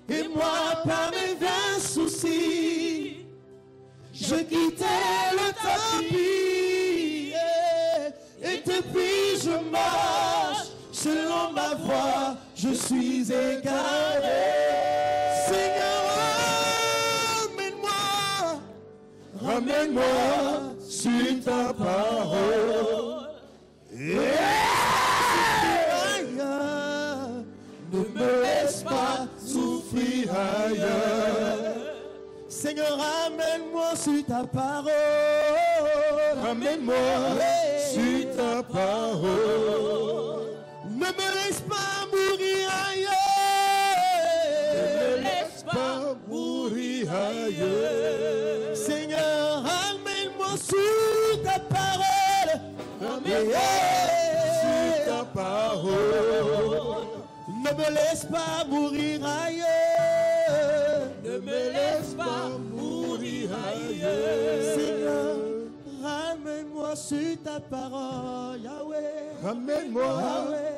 et moi par mes vains soucis, je quittais le tapis et depuis je marche selon ma voie, je suis égaré. Seigneur, ramène-moi sur ta parole. Ne me laisse pas souffrir ailleurs. Seigneur, ramène-moi sur ta parole. Ramène-moi sur ta parole. Ne me laisse pas mourir ailleurs. Ne me laisse pas mourir ailleurs. Seigneur, ramène-moi sur ta parole. Ramène-moi sur ta parole. Ne me laisse pas mourir ailleurs. Ne me laisse pas mourir ailleurs. Seigneur, ramène-moi sur ta parole, Yahweh. Ramène-moi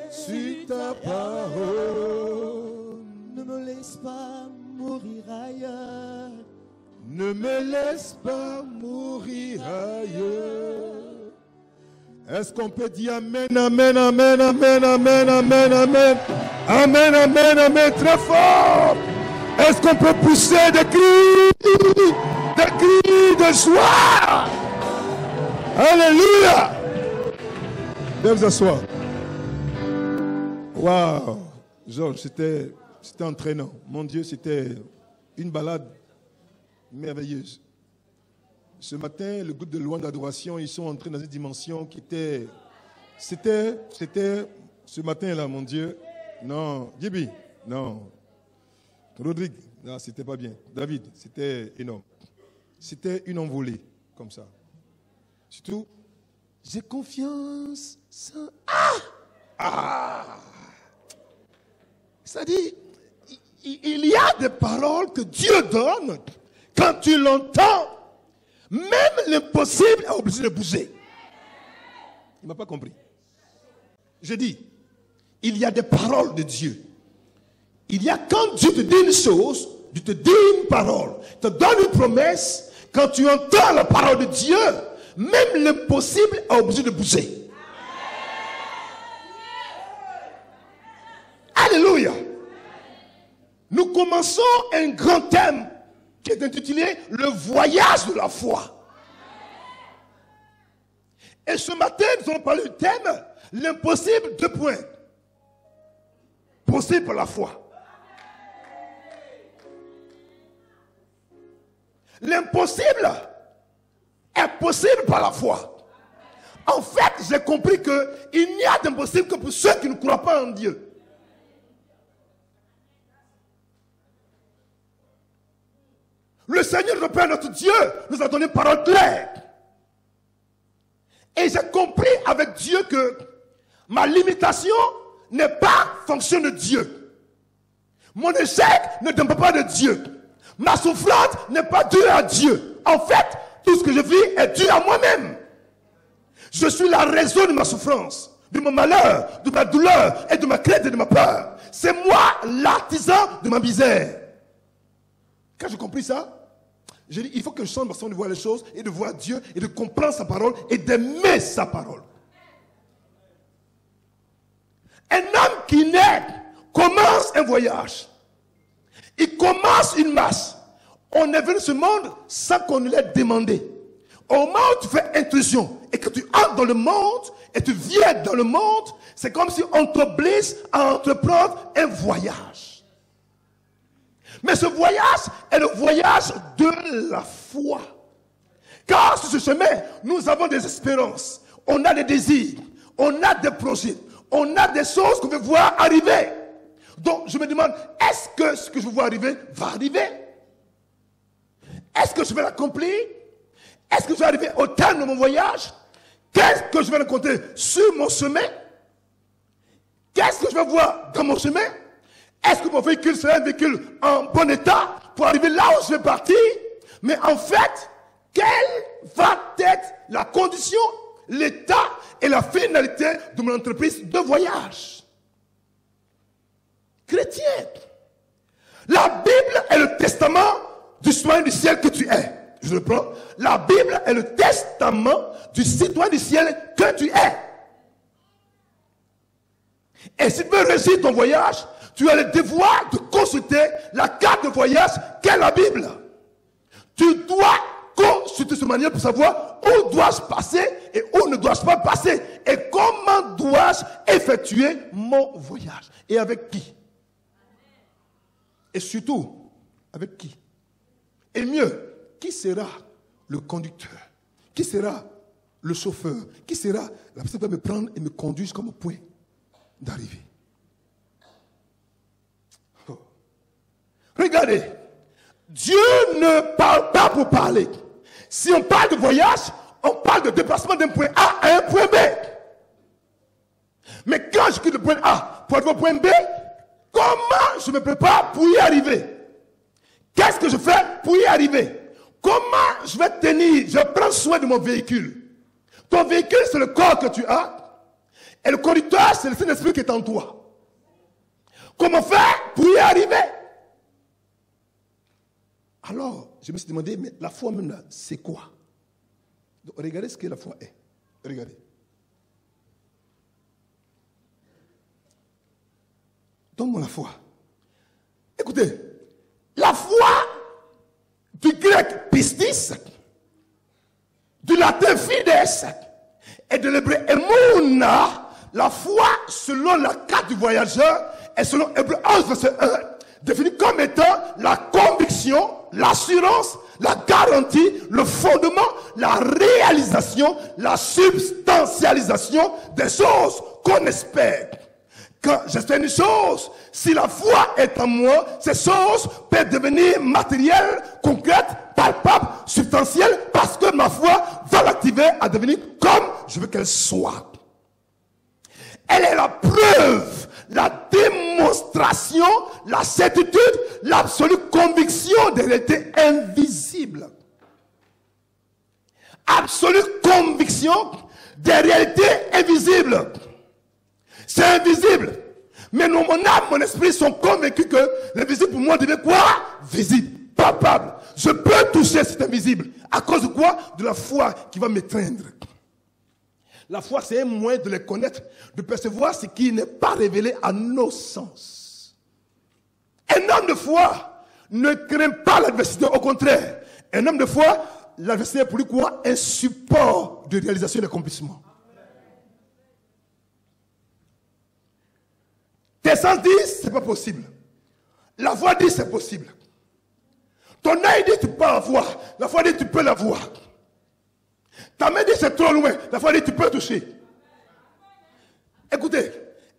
sur ta parole. Ne me laisse pas mourir ailleurs. Ne me laisse pas mourir ailleurs. Est-ce qu'on peut dire amen, amen, amen, amen, amen, amen, amen, amen, amen, amen, très fort. Est-ce qu'on peut pousser des cris de joie? Alléluia. Viens vous asseoir. Waouh, Georges, c'était entraînant. Mon Dieu, c'était une balade merveilleuse. Ce matin, le groupe de louange d'adoration, ils sont entrés dans une dimension qui était... C'était... Ce matin-là, mon Dieu... Non, Gibi, non. Rodrigue, non, c'était pas bien. David, c'était énorme. C'était une envolée, comme ça. Surtout, j'ai confiance... C'est-à-dire, il y a des paroles que Dieu donne quand tu l'entends. Même l'impossible est obligé de bouger. Il ne m'a pas compris. Je dis, il y a des paroles de Dieu. Il y a quand Dieu te dit une chose, Dieu te dit une parole, te donne une promesse. Quand tu entends la parole de Dieu, même l'impossible est obligé de bouger. Alléluia. Nous commençons un grand thème qui est intitulé « Le voyage de la foi ». Et ce matin, nous allons parler du thème « L'impossible, 2 points. Possible par la foi ». L'impossible est possible par la foi. En fait, j'ai compris qu'il n'y a d'impossible que pour ceux qui ne croient pas en Dieu. Le Seigneur, le Père, notre Dieu, nous a donné une parole claire. Et j'ai compris avec Dieu que ma limitation n'est pas fonction de Dieu. Mon échec ne dépend pas de Dieu. Ma souffrance n'est pas due à Dieu. En fait, tout ce que je vis est dû à moi-même. Je suis la raison de ma souffrance, de mon malheur, de ma douleur et de ma crainte et de ma peur. C'est moi l'artisan de ma misère. Quand j'ai compris ça, j'ai dit, il faut que je change ma façon de voir les choses et de voir Dieu et de comprendre sa parole et d'aimer sa parole. Un homme qui naît commence un voyage. Il commence une marche. On est venu dans ce monde sans qu'on ne l'ait demandé. Au moment où tu fais intrusion et que tu entres dans le monde et tu viens dans le monde, c'est comme si on t'oblige à entreprendre un voyage. Mais ce voyage est le voyage de la foi. Car sur ce chemin, nous avons des espérances, on a des désirs, on a des projets, on a des choses qu'on veut voir arriver. Donc je me demande, est-ce que ce que je veux voir arriver va arriver? Est-ce que je vais l'accomplir? Est-ce que je vais arriver au terme de mon voyage? Qu'est-ce que je vais rencontrer sur mon chemin? Qu'est-ce que je vais voir dans mon chemin? Est-ce que mon véhicule sera un véhicule en bon état pour arriver là où je vais partir? Mais en fait, quelle va être la condition, l'état et la finalité de mon entreprise de voyage? Chrétien, La Bible est le testament du citoyen du ciel que tu es. Je reprends. La Bible est le testament du citoyen du ciel que tu es. Et si tu veux réussir ton voyage, tu as le devoir de consulter la carte de voyage qu'est la Bible. Tu dois consulter ce manuel pour savoir où dois-je passer et où ne dois-je pas passer. Et comment dois-je effectuer mon voyage. Et avec qui. Et surtout, avec qui. Et mieux, qui sera le conducteur? Qui sera le chauffeur? Qui sera la personne qui va me prendre et me conduire jusqu'à mon point d'arrivée? Oh. Regardez, Dieu ne parle pas pour parler. Si on parle de voyage, on parle de déplacement d'un point A à un point B. Mais quand je quitte le point A pour aller au point B, comment je me prépare pour y arriver? Qu'est-ce que je fais pour y arriver? Comment je vais tenir? Je prends soin de mon véhicule. Ton véhicule, c'est le corps que tu as. Et le conducteur, c'est le Saint-Esprit qui est en toi. Comment faire pour y arriver? Alors, je me suis demandé, mais la foi même là, c'est quoi? Donc, regardez ce que la foi est. Regardez. Donne-moi la foi. Écoutez, la foi du grec pistis, du latin fides et de l'hébreu emuna, la foi selon la carte du voyageur et selon Hébreux 11 verset 1 définie comme étant la conviction, l'assurance, la garantie, le fondement, la réalisation, la substantialisation des choses qu'on espère. Quand j'espère une chose, si la foi est en moi, ces choses peuvent devenir matérielles, concrètes, palpables, substantielles, parce que ma foi va l'activer à devenir comme je veux qu'elle soit. Elle est la preuve, la démonstration, la certitude, l'absolue conviction des réalités invisibles. Absolue conviction des réalités invisibles. C'est invisible. Mais non, mon âme, mon esprit sont convaincus que l'invisible pour moi devient quoi? Visible, palpable. Je peux toucher cet invisible. À cause de quoi? De la foi qui va m'étreindre. La foi, c'est un moyen de les connaître, de percevoir ce qui n'est pas révélé à nos sens. Un homme de foi ne craint pas l'adversité, au contraire. Un homme de foi, l'adversité est pour lui quoi? Un support de réalisation et d'accomplissement. Tes sens disent, c'est pas possible. La foi dit, c'est possible. Ton œil dit, tu peux la voir. La foi dit, tu peux la voir. Ta main dit, c'est trop loin. La foi dit, tu peux toucher. Écoutez,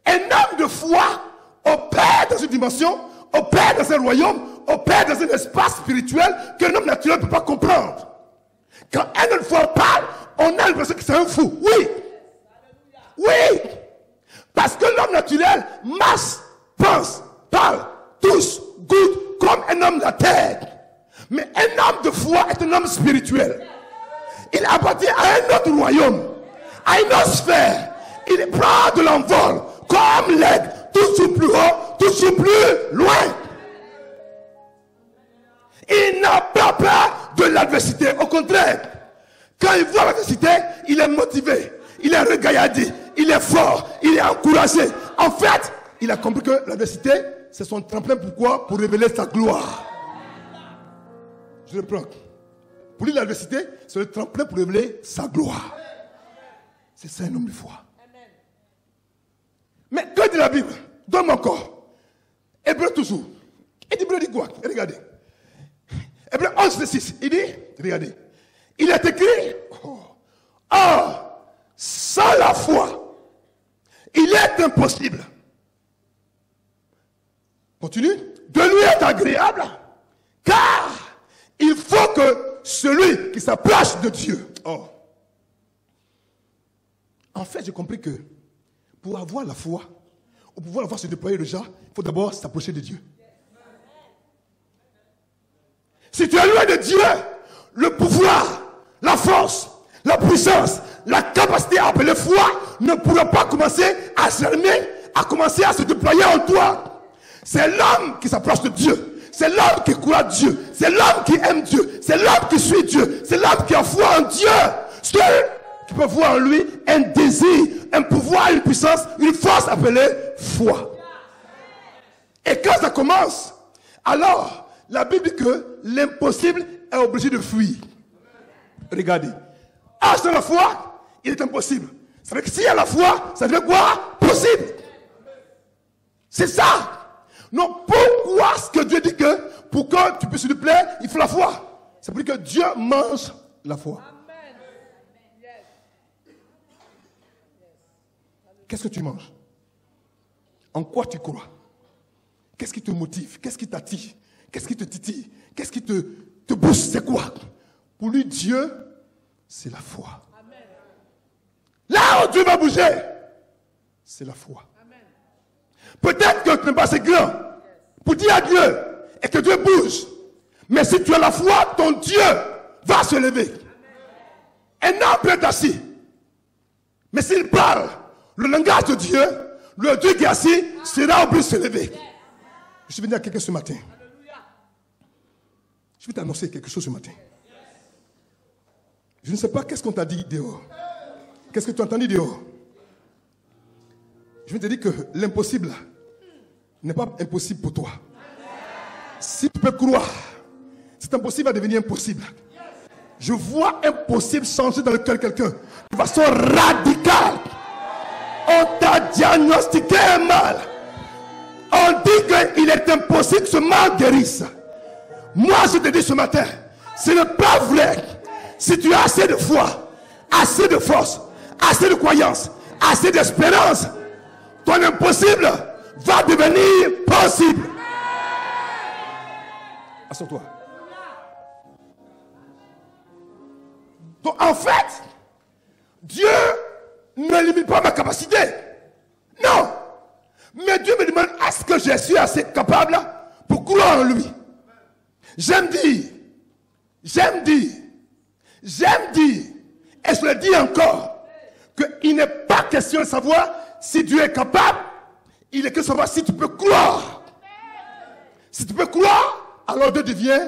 un homme de foi opère dans une dimension, opère dans un royaume, opère dans un espace spirituel qu'un homme naturel ne peut pas comprendre. Quand un homme de foi parle, on a l'impression que c'est un fou. Oui. Oui. Parce que l'homme naturel marche, pense, parle, touche, goûte comme un homme de la terre. Mais un homme de foi est un homme spirituel. Il appartient à un autre royaume, à une autre sphère. Il prend de l'envol comme l'aigle, toujours plus haut, toujours plus loin. Il n'a pas peur de l'adversité. Au contraire, quand il voit l'adversité, il est motivé, il est regaillardi, il est fort, il est encouragé. En fait, il a compris que l'adversité, c'est son tremplin. Pourquoi? Pour révéler sa gloire. Je reprends. Pour lui, l'adversité, c'est le tremplin pour révéler sa gloire. C'est ça un homme de foi. Mais que dit la Bible? Donne-moi encore. Hébreu toujours. Et Hébreu dit quoi? Regardez. Hébreu 11, 6. Il dit, regardez. Il est écrit, sans la foi, il est impossible. Continue. De lui est agréable, car il faut que celui qui s'approche de Dieu. En fait, j'ai compris que pour avoir la foi, ou pour pouvoir la voir se déployer déjà, il faut d'abord s'approcher de Dieu. Si tu es loin de Dieu, le pouvoir, la force, la puissance, la capacité à appeler foi ne pourra pas commencer à germer, à commencer à se déployer en toi. C'est l'homme qui s'approche de Dieu, C'est l'homme qui croit Dieu. C'est l'homme qui aime Dieu. C'est l'homme qui suit Dieu. C'est l'homme qui a foi en Dieu. Seul qui peut voir en lui un désir, un pouvoir, une puissance, une force appelée foi. Et quand ça commence, alors la Bible dit que l'impossible est obligé de fuir. Regardez. Ah, sans la foi, il est impossible. Ça veut dire que s'il y a la foi, ça devient quoi? Possible. C'est ça. Non, pourquoi est-ce que Dieu dit que pour que tu puisses lui plaire, il faut la foi? C'est pour dire que Dieu mange la foi. Qu'est-ce que tu manges? En quoi tu crois? Qu'est-ce qui te motive? Qu'est-ce qui t'attire? Qu'est-ce qui te titille? Qu'est-ce qui te booste? C'est quoi? Pour lui, Dieu, c'est la foi. Amen. Là où Dieu va bouger, c'est la foi. Amen. Peut-être que tu n'es pas assez grand pour dire à Dieu et que Dieu bouge. Mais si tu as la foi, ton Dieu va se lever. Amen. Un homme peut être assis. Mais s'il parle le langage de Dieu, le Dieu qui est assis sera obligé de se lever. Je suis venu à quelqu'un ce matin. Je vais t'annoncer quelque chose ce matin. Je ne sais pas qu'est-ce qu'on t'a dit dehors. Qu'est-ce que tu as entendu dehors? Je vais te dire que l'impossible n'est pas impossible pour toi. Si tu peux croire, c'est impossible va devenir impossible. Je vois impossible changer dans le cœur de quelqu'un de façon radicale. On t'a diagnostiqué un mal. On dit qu'il est impossible que ce mal guérisse. Moi, je te dis ce matin, ce n'est pas vrai. Si tu as assez de foi, assez de force, assez de croyance, assez d'espérance, ton impossible va devenir possible. Assure-toi. Donc, en fait, Dieu ne limite pas ma capacité. Non. Mais Dieu me demande, est-ce que je suis assez capable pour croire en lui? J'aime dire, et je le dis encore, qu'il n'est pas question de savoir si Dieu est capable, il est question de savoir si tu peux croire. Si tu peux croire, alors Dieu devient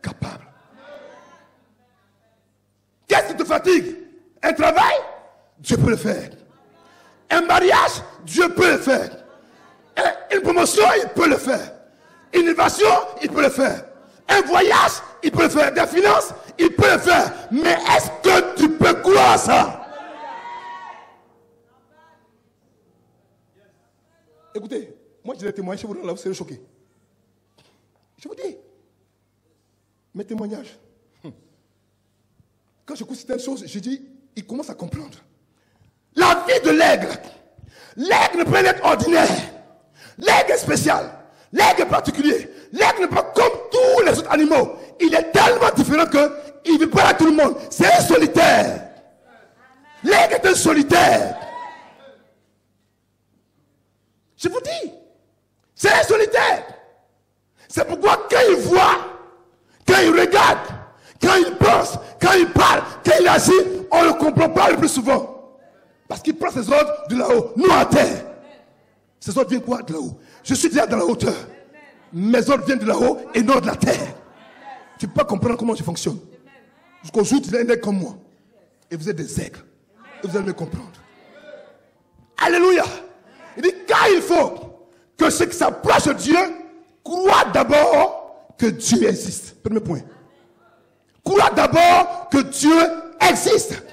capable. Qu'est-ce qui te fatigue? Un travail? Dieu peut le faire. Un mariage? Dieu peut le faire. Une promotion? Il peut le faire. Une innovation? Il peut le faire. Un voyage? Il peut le faire. Des finances? Il peut le faire. Mais est-ce que tu peux croire ça? Écoutez, moi je vais témoigner chez vous, là vous serez choqués. Je vous dis, mes témoignages. Quand je écoute certaines choses, je dis, il commence à comprendre. La vie de l'aigle. L'aigle ne peut pas être ordinaire. L'aigle est spécial. L'aigle est particulier. L'aigle n'est pas comme tous les autres animaux. Il est tellement différent qu'il ne vit pas à tout le monde. C'est un solitaire. L'aigle est un solitaire. Je vous dis, c'est un solitaire. C'est pourquoi quand il voit, quand il regarde, quand il pense, quand il parle, quand il agit, on ne le comprend pas le plus souvent. Parce qu'il prend ses ordres de là-haut, nous à terre. Ses ordres viennent quoi de là-haut? Je suis déjà dans la hauteur. Mes ordres viennent de là-haut et non de la terre. Tu ne peux pas comprendre comment je fonctionne. Jusqu'au jour où tu es un aigle comme moi. Et vous êtes des aigles. Et vous allez me comprendre. Alléluia. Il dit, quand il faut que ceux qui s'approchent de Dieu croient d'abord que Dieu existe. Premier point. Crois d'abord que Dieu existe.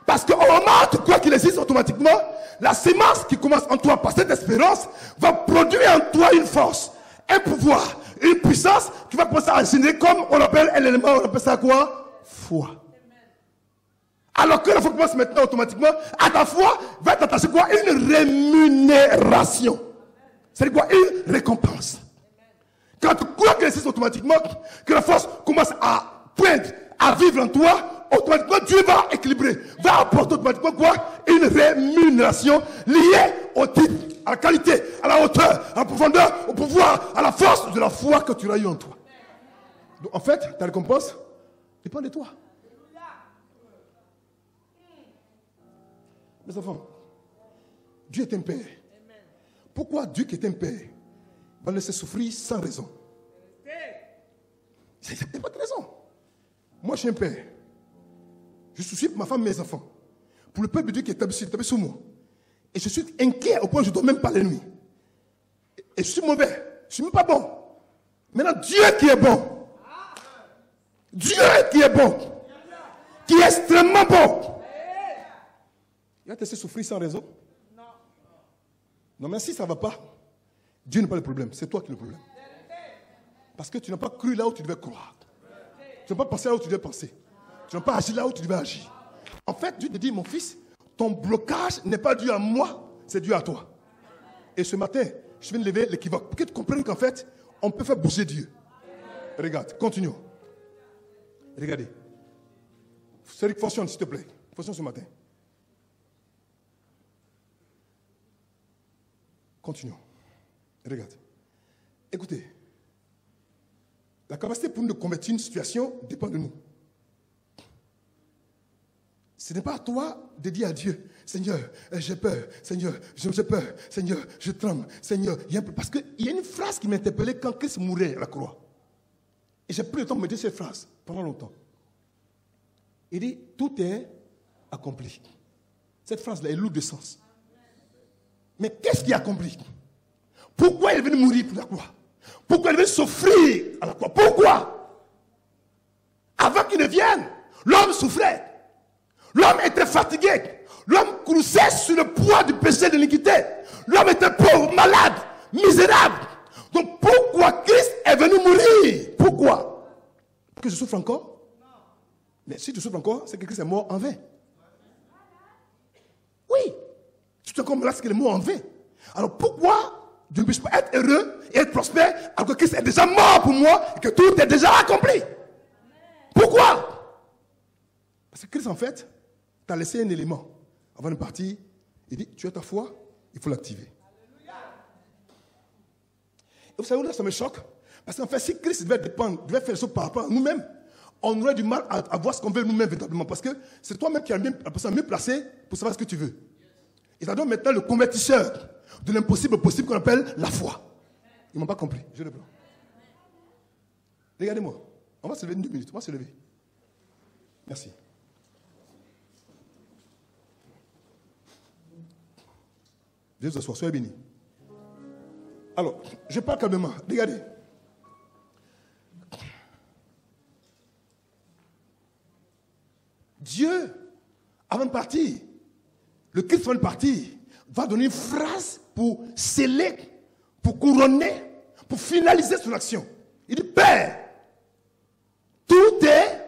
Parce qu'au moment où tu crois qu'il existe automatiquement, la sémence qui commence en toi par cette espérance va produire en toi une force, un pouvoir, une puissance qui va commencer à générer comme on appelle un élément, on appelle ça quoi? Foi. Alors que la foi commence maintenant automatiquement, à ta foi va t'attacher quoi? Une rémunération. C'est quoi? Une récompense. Quand tu crois qu'il existe automatiquement, que la force commence à poindre, à vivre en toi, automatiquement Dieu va équilibrer, va apporter automatiquement quoi? Une rémunération liée au type, à la qualité, à la hauteur, à la profondeur, au pouvoir, à la force de la foi que tu as eu en toi. Donc en fait, ta récompense dépend de toi. Mes enfants, Dieu est un père. Pourquoi Dieu qui est un père va laisser souffrir sans raison? Il n'y a pas de raison. Moi, je suis un père. Je suis soucieux pour ma femme et mes enfants. Pour le peuple de Dieu qui est tombé sur moi. Et je suis inquiet au point où je ne dors même pas la nuit. Et je suis mauvais. Je ne suis même pas bon. Maintenant, Dieu qui est bon. Dieu qui est bon. Qui est extrêmement bon. Il va te laisser souffrir sans raison. Non, mais si ça ne va pas, Dieu n'est pas le problème. C'est toi qui es le problème. Parce que tu n'as pas cru là où tu devais croire. Tu n'as pas pensé là où tu devais penser. Tu n'as pas agi là où tu devais agir. En fait, Dieu te dit, mon fils, ton blocage n'est pas dû à moi, c'est dû à toi. Et ce matin, je viens de lever l'équivoque. Pour que tu comprennes qu'en fait, on peut faire bouger Dieu. Regarde, continuons. Regardez. Cédric, fonctionne, s'il te plaît. Fonctionne ce matin. Continuons. Regarde. Écoutez. La capacité pour nous de convertir une situation dépend de nous. Ce n'est pas à toi de dire à Dieu, Seigneur, j'ai peur, Seigneur, j'ai peur, Seigneur, je tremble, Seigneur. Parce qu'il y a une phrase qui m'interpellait quand Christ mourait à la croix. Et j'ai pris le temps de me dire cette phrase pendant longtemps. Il dit, tout est accompli. Cette phrase-là est lourde de sens. Mais qu'est-ce qui est accompli? Pourquoi il est venu mourir pour la croix? Pourquoi il veut souffrir à la croix? Pourquoi? Avant qu'il ne vienne, l'homme souffrait. L'homme était fatigué. L'homme croissait sur le poids du péché de l'iniquité. L'homme était pauvre, malade, misérable. Donc pourquoi Christ est venu mourir? Pourquoi? Pour que je souffre encore? Mais si tu souffres encore, c'est que Christ est mort en vain. Oui. Tu es encore malade, c'est qu'il est mort en vain. Alors pourquoi je ne puisse pas être heureux et être prospère alors que Christ est déjà mort pour moi et que tout est déjà accompli? Pourquoi? Parce que Christ, en fait, t'a laissé un élément avant de partir. Il dit, tu as ta foi, il faut l'activer. Et vous savez où là, ça me choque? Parce qu'en fait, si Christ devait dépendre, devait faire les choses par rapport à nous-mêmes, on aurait du mal à voir ce qu'on veut nous-mêmes véritablement. Parce que c'est toi-même qui as la personne mieux placée pour savoir ce que tu veux. Et ça donne maintenant le convertisseur de l'impossible au possible qu'on appelle la foi. Ils ne m'ont pas compris. Je le prends. Regardez-moi. On va se lever une 2 minutes. On va se lever. Merci. Dieu vous assoie. Soyez bénis. Alors, je parle calmement. Regardez. Dieu, avant de partir, le Christ avant de partir, va donner une phrase pour sceller, pour couronner, pour finaliser son action. Il dit, Père, tout est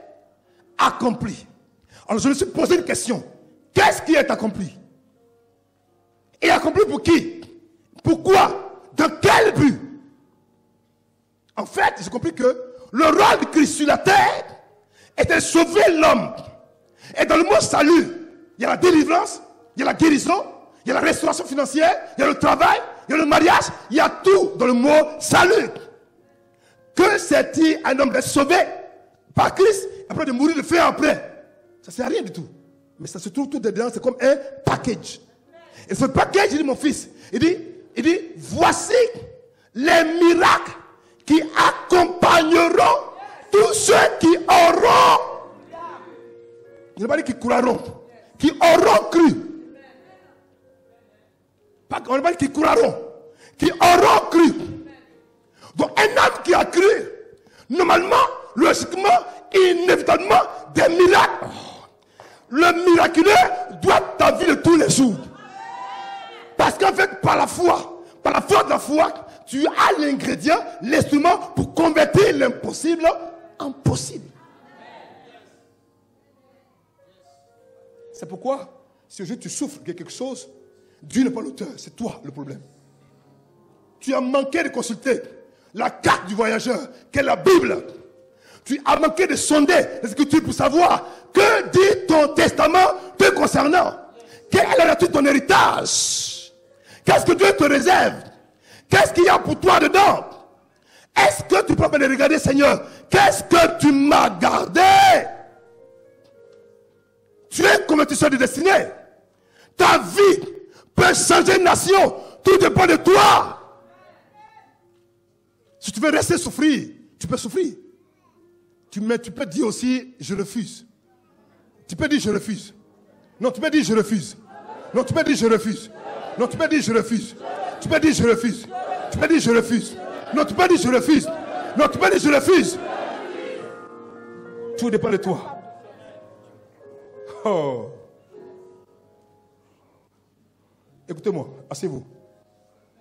accompli. Alors je me suis posé une question. Qu'est-ce qui est accompli? Et accompli pour qui? Pourquoi? Dans quel but? En fait, j'ai compris que le rôle de Christ sur la terre était de sauver l'homme. Et dans le mot salut, il y a la délivrance, il y a la guérison, il y a la restauration financière, il y a le travail, il y a le mariage, il y a tout dans le mot salut. Que c'est-il un homme d'être sauvé par Christ, après de mourir de faire après? Ça ne sert à rien du tout. Mais ça se trouve tout dedans, c'est comme un package. Et ce package, il dit, mon fils, il dit, voici les miracles qui accompagneront tous ceux qui auront. Il n'a pas dit qui croiront, qui auront cru. On n'a pas dit qui croiront, qui auront cru. Donc un homme qui a cru, normalement, logiquement, inévitablement, des miracles. Le miraculeux doit être ta vie de tous les jours. Parce qu'en fait, par la foi de la foi, tu as l'ingrédient, l'instrument pour convertir l'impossible en possible. C'est pourquoi, si aujourd'hui tu souffres de quelque chose, Dieu n'est pas l'auteur, c'est toi le problème. Tu as manqué de consulter la carte du voyageur, qu'est la Bible. Tu as manqué de sonder les Écritures pour savoir que dit ton testament te concernant. Quelle est la nature de ton héritage? Qu'est-ce que Dieu te réserve? Qu'est-ce qu'il y a pour toi dedans? Est-ce que tu peux regarder, Seigneur, qu'est-ce que tu m'as gardé? Tu es convertisseur de destinée. Ta vie peut changer une nation. Tout dépend de toi. Si tu veux rester souffrir, tu peux souffrir. Tu peux dire aussi, je refuse. Tu peux dire, je refuse. Non, tu peux dire, je refuse. Non, tu peux dire, je refuse. Non, tu peux dire, je refuse. Tu peux dire, je refuse. Tu peux dire, je refuse. Non, tu peux dire, je refuse. Non, tu peux dire, je refuse. Tout dépend de toi. Oh. Écoutez-moi, asseyez-vous.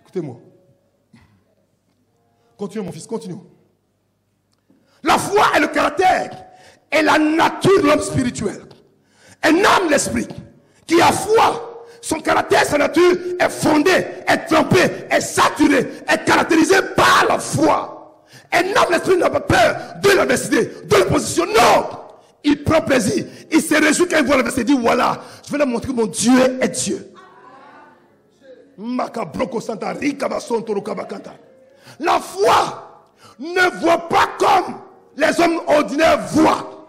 Écoutez-moi. Continue, mon fils, continue. La foi est le caractère et la nature de l'homme spirituel. Un homme, l'esprit, qui a foi, son caractère, sa nature est fondée, est trempée, est saturée, est caractérisée par la foi. Un homme, l'esprit, n'a pas peur de l'adversité, de l'opposition. Non! Il prend plaisir. Il se réjouit quand il voit l'adversité. Il dit, voilà, je vais leur montrer que mon Dieu est Dieu. La foi ne voit pas comme les hommes ordinaires voient.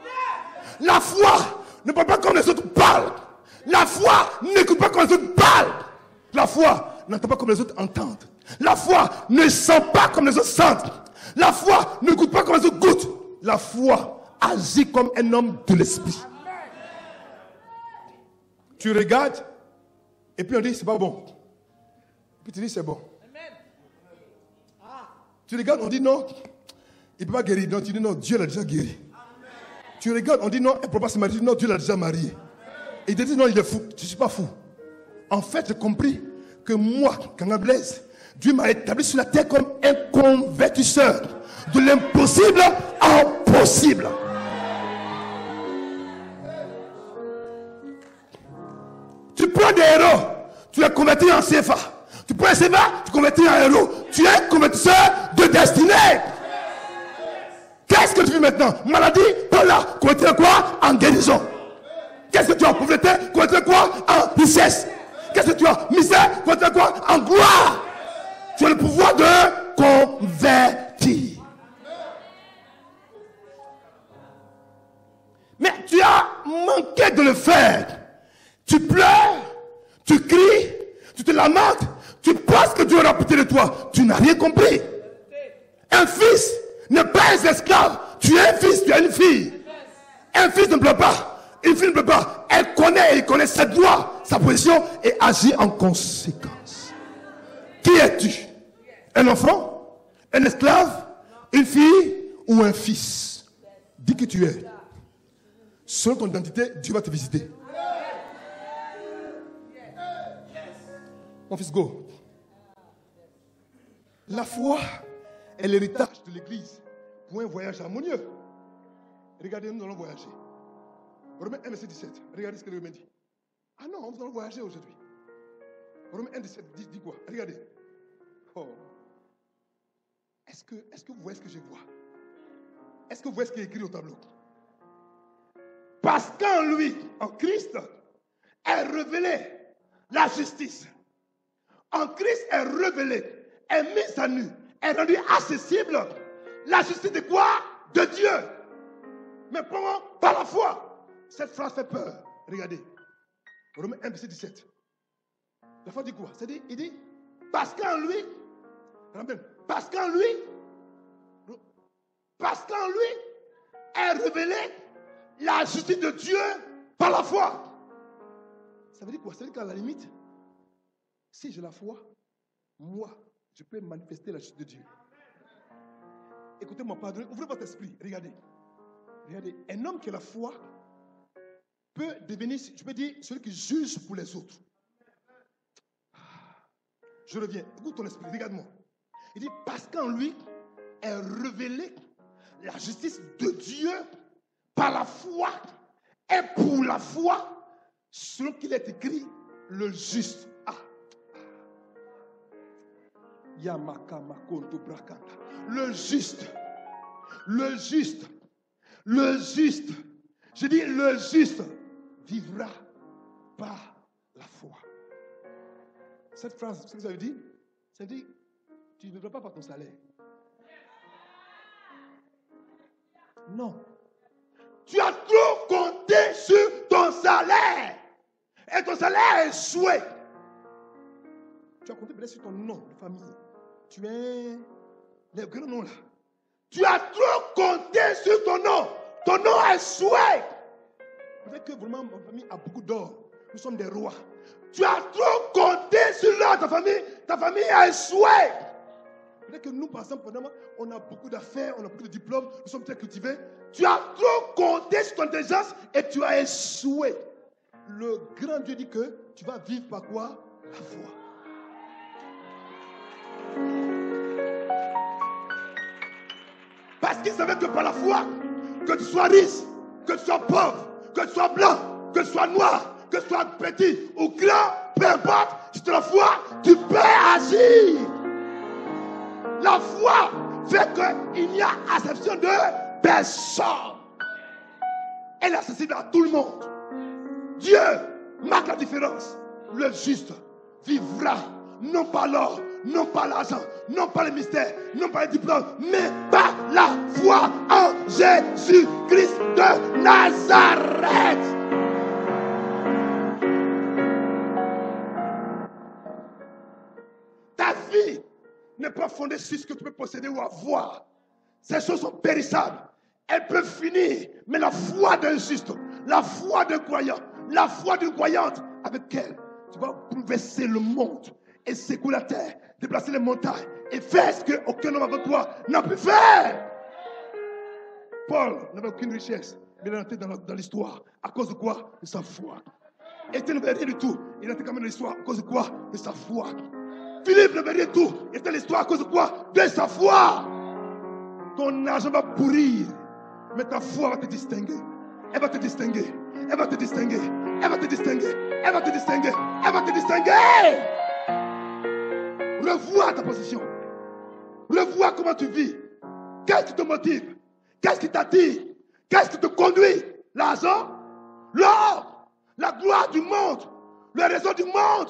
La foi ne parle pas comme les autres parlent. La foi n'écoute pas comme les autres parlent. La foi n'entend pas comme les autres entendent. La foi ne sent pas comme les autres sentent. La foi ne goûte pas comme les autres goûtent. La foi agit comme un homme de l'esprit. Tu regardes et puis on dit c'est pas bon. Puis tu dis c'est bon. Tu regardes, on dit non, il ne peut pas guérir. Donc tu dis non, Dieu l'a déjà guéri. Tu regardes, on dit non, elle ne peut pas se marier. Non, Dieu l'a déjà marié. Et il te dit non, il est fou. Je ne suis pas fou. En fait, j'ai compris que moi, Kanga Blaise, Dieu m'a établi sur la terre comme un convertisseur de l'impossible en possible. Tu prends des héros, tu les convertis en CFA. Tu prends un CFA, tu convertis en héros. Tu es un convertisseur de destinée. Qu'est-ce que tu fais maintenant? Maladie, par là, convertir quoi? En guérison. Qu'est-ce que tu as? Pauvreté, convertir quoi? En richesse. Qu'est-ce que tu as? Misère, convertir quoi? En gloire. Tu as le pouvoir de convertir. Mais tu as manqué de le faire. Tu pleures, tu cries, tu te lamentes, tu penses que Dieu aura pitié de toi. Tu n'as rien compris. Un fils n'est pas un esclave. Tu es un fils, tu es une fille. Un fils ne pleure pas. Une fille ne pleure pas. Il connaît ses droits, sa position et agit en conséquence. Qui es-tu? Un enfant? Un esclave? Une fille? Ou un fils? Dis qui tu es. Selon ton identité, Dieu va te visiter. Mon fils, go. La foi est l'héritage de l'Église pour un voyage harmonieux. Regardez, nous allons voyager. Romains 1, verset 17. Regardez ce que le Romain dit. Ah non, nous allons voyager aujourd'hui. Romains 1, 17 dit quoi? Regardez. Oh. Est-ce que vous voyez ce que je vois? Est-ce que vous voyez ce qui est écrit au tableau? Parce qu'en lui, en Christ, est révélée la justice. En Christ est révélée, est mise à nu, est rendue accessible. La justice de quoi? De Dieu. Mais comment? Par la foi. Cette phrase fait peur. Regardez. Romains 1, verset 17. La foi dit quoi? C'est-à-dire, il dit, parce qu'en lui, parce qu'en lui est révélée la justice de Dieu par la foi. Ça veut dire quoi? Ça veut dire qu'à la limite, si j'ai la foi, moi, je peux manifester la justice de Dieu. Écoutez-moi, pardonnez, ouvrez votre esprit, regardez. Regardez, un homme qui a la foi peut devenir, je peux dire, celui qui juge pour les autres. Je reviens, écoute ton esprit, regarde-moi. Il dit, parce qu'en lui est révélée la justice de Dieu par la foi et pour la foi, selon qu'il est écrit, le juste. Le juste. Le juste. Le juste. Je dis le juste vivra par la foi. Cette phrase, ce que ça veut dire? Ça veut dire, tu ne vivras pas par ton salaire. Non. Tu as trop compté sur ton salaire. Et ton salaire est échoué. Tu as compté peut-être sur ton nom de famille. Tu es les grands noms là. Tu as trop compté sur ton nom. Ton nom a échoué. Peut-être que vraiment ma famille a beaucoup d'or. Nous sommes des rois. Tu as trop compté sur l'or, ta famille. Ta famille a échoué. Peut-être que nous, par exemple, on a beaucoup d'affaires, on a beaucoup de diplômes, nous sommes très cultivés. Tu as trop compté sur ton intelligence et tu as échoué. Le grand Dieu dit que tu vas vivre par quoi? La foi. Parce qu'il savait que par la foi, que tu sois riche, que tu sois pauvre, que tu sois blanc, que tu sois noir, que tu sois petit ou grand, peu importe, si tu as la foi, tu peux agir. La foi fait qu'il n'y a acception de personne. Elle est accessible à tout le monde. Dieu marque la différence. Le juste vivra non pas l'or, non pas l'argent, non pas les mystères, non pas les diplômes, mais par la foi en Jésus-Christ de Nazareth. Ta vie n'est pas fondée sur ce que tu peux posséder ou avoir. Ces choses sont périssables. Elles peuvent finir. Mais la foi d'un juste, la foi d'un croyant, la foi d'une croyante, avec elle, tu vas bouleverser le monde et secouer la terre, déplacer les montagnes et faire ce qu'aucun homme avant toi n'a pu faire. Paul n'avait aucune richesse, mais il est entré dans l'histoire. À cause de quoi? De sa foi. Étienne n'avait rien du tout. Il est entré quand même dans l'histoire. À cause de quoi? De sa foi. Philippe n'avait rien du tout. Il était dans l'histoire à cause de quoi? De sa foi. Ton argent va pourrir, mais ta foi va te distinguer. Elle va te distinguer. Elle va te distinguer. Elle va te distinguer. Elle va te distinguer. Elle va te distinguer. Revois ta position. Revois comment tu vis. Qu'est-ce qui te motive? Qu'est-ce qui t'attire? Qu'est-ce qui te conduit? L'argent? L'or? La gloire du monde? Le réseau du monde?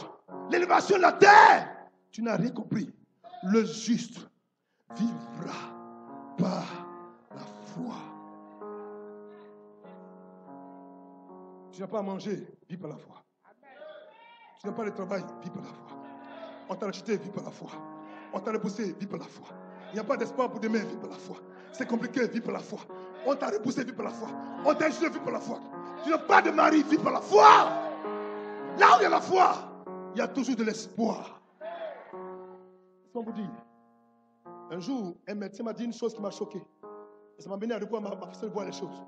L'élévation de la terre? Tu n'as rien compris. Le juste vivra par la foi. Tu n'as pas à manger, vis par la foi. Tu n'as pas de travail, vis par la foi. On t'a acheté, vis par la foi. On t'a repoussé, vis par la foi. Il n'y a pas d'espoir pour demain, vis par la foi. C'est compliqué, vis par la foi. On t'a repoussé, vis par la foi. On t'a acheté, vis par la foi. Tu n'as pas de mari, vis par la foi. Là où il y a la foi, il y a toujours de l'espoir. Sans vous dire, un jour, un médecin m'a dit une chose qui m'a choqué. Et ça m'a mené à revoir ma façon de voir les choses.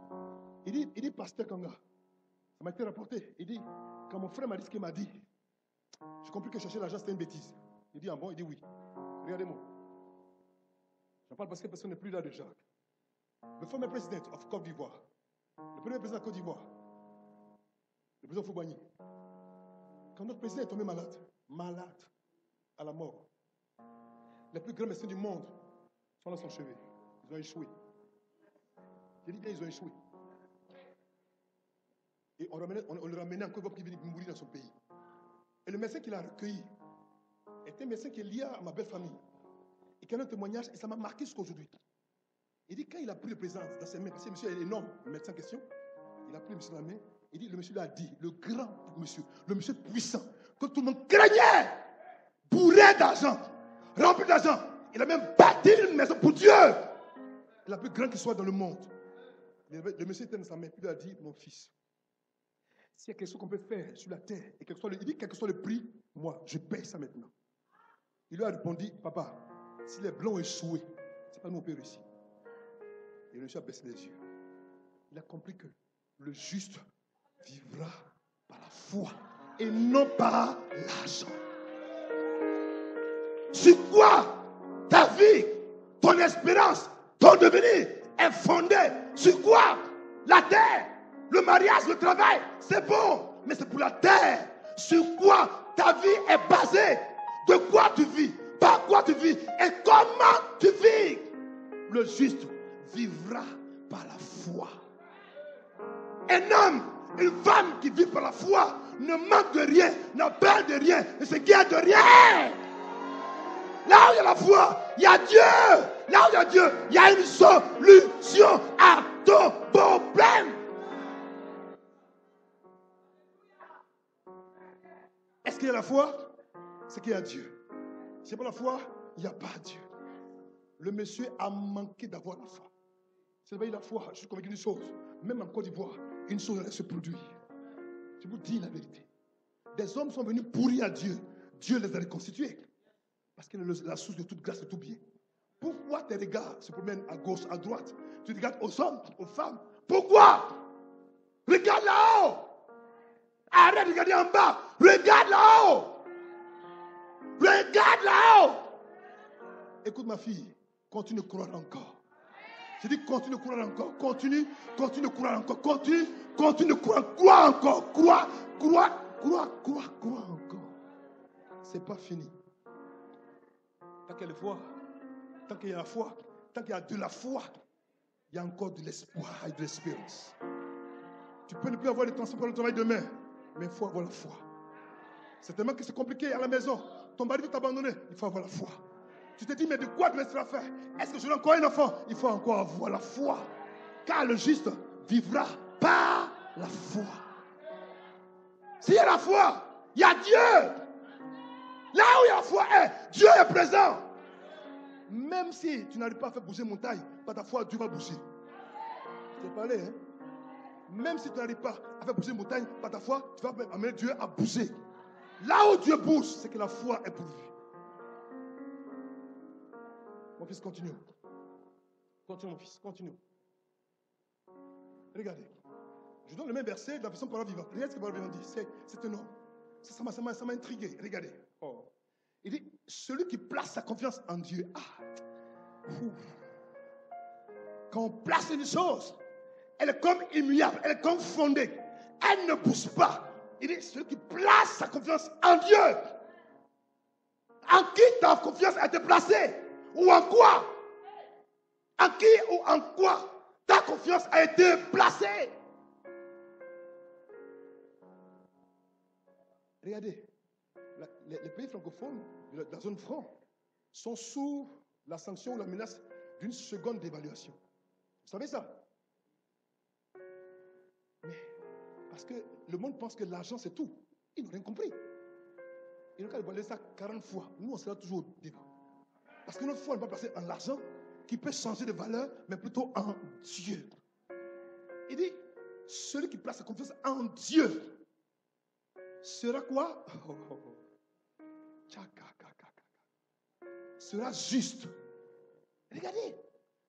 Il dit, pasteur Kanga, ça m'a été rapporté. Il dit, quand mon frère m'a dit ce qu'il m'a dit, j'ai compris que chercher l'argent c'était une bêtise. Il dit, ah bon? Il dit oui. Regardez-moi. J'en parle parce que personne n'est plus là déjà. Le former president of Côte d'Ivoire, le premier président de Côte d'Ivoire, le président Foubani, quand notre président est tombé malade, à la mort, les plus grands médecins du monde sont dans son chevet. Ils ont échoué. Je dis bien, ils ont échoué. Et on le ramenait en Côte d'Ivoire pour qu'il vienne mourir dans son pays. Et le médecin qui l'a recueilli était un médecin qui est lié à ma belle famille. Et qui a un témoignage, et ça m'a marqué jusqu'à aujourd'hui. Il dit, quand il a pris le président dans ses mains, parce que le monsieur est énorme, le médecin en question, il a pris le monsieur dans la main, il dit, le monsieur lui a dit, le grand monsieur, le monsieur puissant, que tout le monde craignait, bourré d'argent, rempli d'argent. Il a même bâti une maison pour Dieu, la plus grande qui soit dans le monde. Le monsieur était dans sa main, puis il a dit, mon fils, s'il y a quelque chose qu'on peut faire sur la terre, et il dit, quel que soit le prix, moi, je paye ça maintenant. Il lui a répondu, papa, si les blancs ont échoué, c'est pas nous on peut réussir. Et le monsieur a baissé les yeux. Il a compris que le juste vivra par la foi et non par l'argent. Sur quoi ta vie, ton espérance, ton devenir est fondé? Sur quoi? La terre, le mariage, le travail, c'est bon, mais c'est pour la terre. Sur quoi ta vie est basée? De quoi tu vis? Par quoi tu vis? Et comment tu vis? Le juste vivra par la foi. Un homme, une femme qui vit par la foi ne manque de rien, n'a peur de rien, ne se guère de rien. Là où il y a la foi, il y a Dieu. Là où il y a Dieu, il y a une solution à ton problème. Est-ce qu'il y a la foi? C'est qu'il y a Dieu. S'il n'y a pas la foi, il n'y a pas Dieu. le monsieur a manqué d'avoir la foi. C'est pas eu la foi. Je suis convaincu d'une chose. Même en Côte d'Ivoire, une chose allait se produire. Je vous dis la vérité. Des hommes sont venus pourrir à Dieu. Dieu les a reconstitués. Parce qu'il est la source de toute grâce et tout bien. Pourquoi tes regards se promènent à gauche, à droite? Tu regardes aux hommes, aux femmes. Pourquoi? Regarde là-haut. Arrête de regarder en bas. Regarde là-haut. Regarde là-haut. Écoute ma fille, continue de croire encore. Je dis continue de croire encore. Continue de croire encore. Continue de croire. Crois encore. Crois encore. C'est pas fini. Tant qu'il y a la foi, tant qu'il y a la foi, tant qu'il y a de la foi, il y a encore de l'espoir et de l'espérance. Tu peux ne plus avoir le temps pour le travail demain, mais il faut avoir la foi. C'est tellement que c'est compliqué à la maison. Ton mari veut t'abandonner, il faut avoir la foi. Tu te dis, mais de quoi me restera faire? Est-ce que je veux encore un enfant? Il faut encore avoir la foi. Car le juste vivra par la foi. S'il y a la foi, il y a Dieu. Là où il y a la foi, Dieu est présent. Même si tu n'arrives pas à faire bouger une montagne, par ta foi, Dieu va bouger. Je t'ai parlé, hein? Même si tu n'arrives pas à faire bouger une montagne, par ta foi, tu vas amener Dieu à bouger. Là où Dieu bouge, c'est que la foi est pourvue. Mon fils, continue. Continue, mon fils, continue. Regardez. Je donne le même verset de la version parole vivante. Regardez ce que la parole vivante dit. C'est un homme. Ça m'a intrigué. Regardez. Oh. Il dit, celui qui place sa confiance en Dieu. Quand on place une chose, elle est comme immuable, elle est comme fondée. Elle ne bouge pas. Il dit, celui qui place sa confiance en Dieu. En qui ta confiance a été placée? Ou en quoi? En qui ou en quoi ta confiance a été placée? Regardez, les pays francophones de la zone franc sont sous la sanction ou la menace d'une seconde dévaluation. Vous savez ça? Mais parce que le monde pense que l'argent c'est tout. Ils n'ont rien compris. Ils n'ont qu'à dévaluer ça 40 fois. Nous, on sera toujours au débat. Parce que notre foi n'est pas placée en l'argent qui peut changer de valeur, mais plutôt en Dieu. Il dit, celui qui place sa confiance en Dieu sera quoi? Sera juste. Regardez,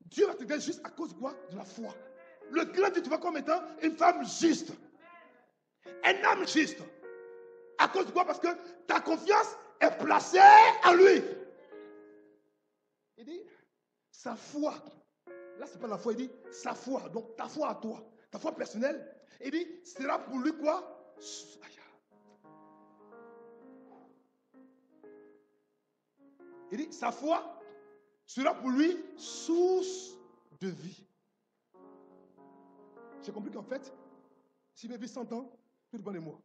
Dieu va te dire juste à cause de quoi? De la foi. Le grand Dieu, tu vois comme étant une femme juste. Un homme juste. À cause de quoi? Parce que ta confiance est placée en lui. Il dit, sa foi. Là, ce n'est pas la foi, il dit sa foi. Donc, ta foi à toi, ta foi personnelle. Il dit, sera pour lui quoi? Il dit, sa foi sera pour lui source de vie. J'ai compris qu'en fait, si je vis 100 ans, tout dépend de moi.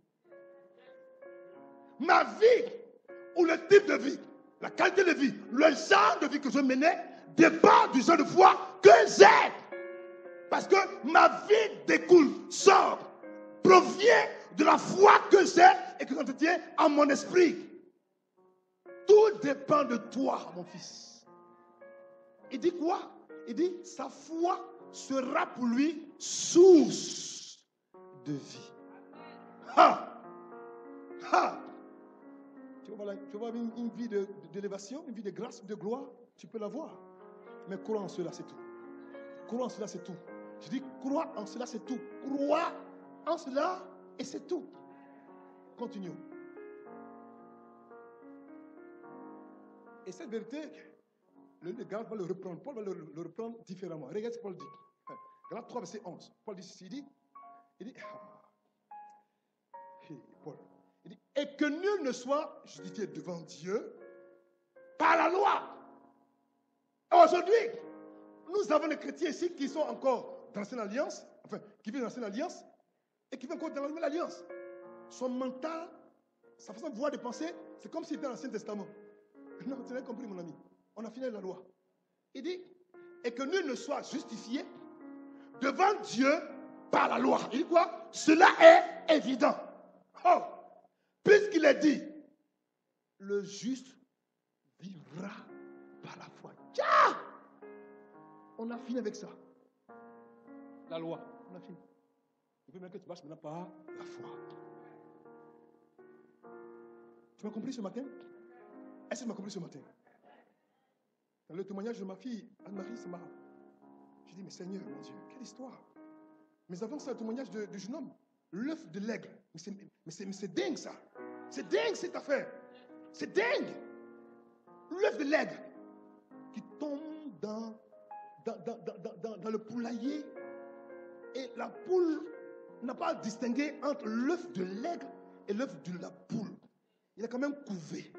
Ma vie, ou le type de vie, la qualité de vie, le genre de vie que je menais, dépend du genre de foi que j'ai. Parce que ma vie découle, sort, provient de la foi que j'ai et que j'entretiens en mon esprit. Tout dépend de toi, mon fils. Il dit quoi? Il dit, sa foi sera pour lui source de vie. Tu vois une vie d'élévation, une vie de grâce, de gloire, tu peux l'avoir. Mais crois en cela, c'est tout. Crois en cela, c'est tout. Je dis, crois en cela, c'est tout. Crois en cela et c'est tout. Continuons. Et cette vérité, le Galate va le reprendre. Paul va le reprendre différemment. Regarde ce que Paul dit. Galate 3, verset 11. Paul dit ceci, Paul, il dit, et que nul ne soit justifié devant Dieu par la loi. Aujourd'hui, nous avons des chrétiens ici qui sont encore dans l'ancienne alliance, enfin, qui vivent dans l'ancienne alliance, et qui vivent encore dans la nouvelle alliance. Son mental, sa façon de voir, de penser, c'est comme s'il était dans l'Ancien Testament. Non, tu n'as pas compris, mon ami. On a fini la loi. Il dit, et que nul ne soit justifié devant Dieu par la loi. Il dit quoi? Cela est évident. Oh, puisqu'il est dit, le juste vivra par la foi. Tiens, On a fini avec ça. La loi, on a fini. Il faut même que tu passes maintenant par la foi. Tu m'as compris ce matin? Est-ce que tu m'as compris ce matin? Dans le témoignage de ma fille, Anne-Marie, c'est marrant. J'ai dit, mais Seigneur, mon Dieu, quelle histoire. Mais avant ça, le témoignage du jeune homme, l'œuf de l'aigle. Mais c'est dingue ça. C'est dingue cette affaire. C'est dingue. L'œuf de l'aigle qui tombe dans le poulailler. Et la poule n'a pas distingué entre l'œuf de l'aigle et l'œuf de la poule. Il a quand même couvé.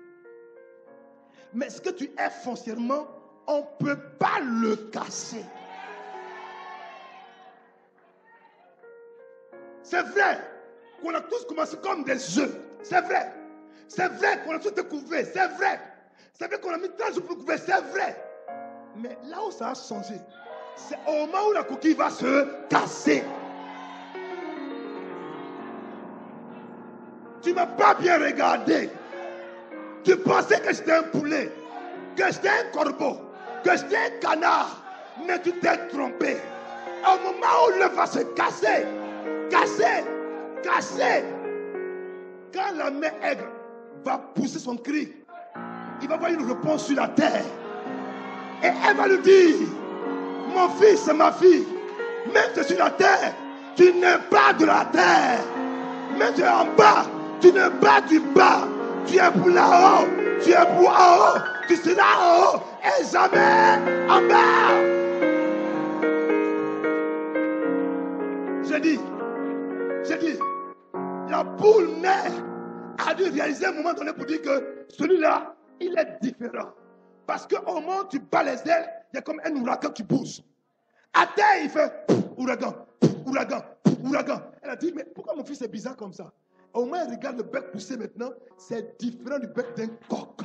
Mais ce que tu es foncièrement, on ne peut pas le casser. C'est vrai qu'on a tous commencé comme des œufs. C'est vrai. C'est vrai qu'on a tous été couverts. C'est vrai. C'est vrai qu'on a mis 30 jours pour couvrir. C'est vrai. Mais là où ça a changé, c'est au moment où la coquille va se casser. Tu ne m'as pas bien regardé. Tu pensais que j'étais un poulet, que j'étais un corbeau, que j'étais un canard. Mais tu t'es trompé. Au moment où l'œuf va se casser, casser. Quand la mère aigre va pousser son cri, il va avoir une réponse sur la terre. Et elle va lui dire, mon fils, c'est ma fille. Même si tu es sur la terre, tu n'es pas de la terre. Même si tu es en bas, tu n'es pas du bas. Tu es pour là-haut, tu es pour en haut. Tu seras en haut et jamais en bas. J'ai dit, la poule mère a dû réaliser un moment donné pour dire que celui-là, il est différent. Parce qu'au moment où tu bats les ailes, il y a comme un ouragan qui pousse. À terre, il fait ouragan, ouragan, ouragan. Elle a dit, mais pourquoi mon fils est bizarre comme ça? Au moins, elle regarde le bec pousser maintenant, c'est différent du bec d'un coq.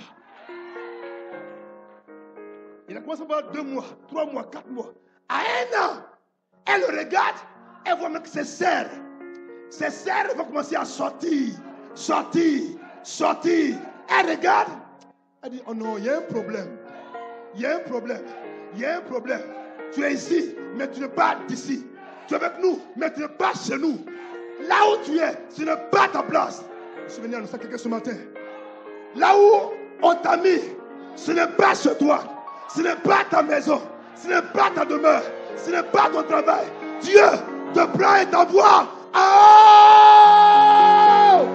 Il a commencé à avoir 2 mois, 3 mois, 4 mois. À 1 an, elle le regarde, elle voit même que ses serres vont commencer à sortir. Elle regarde, elle dit, oh non, il y a un problème. Tu es ici, mais tu n'es pas d'ici. Tu es avec nous, mais tu n'es pas chez nous. Là où tu es, ce n'est pas ta place. Je suis venu annoncer à quelqu'un ce matin. Là où on t'a mis, ce n'est pas chez toi. Ce n'est pas ta maison. Ce n'est pas ta demeure. Ce n'est pas ton travail. Dieu te prend et t'envoie en haut.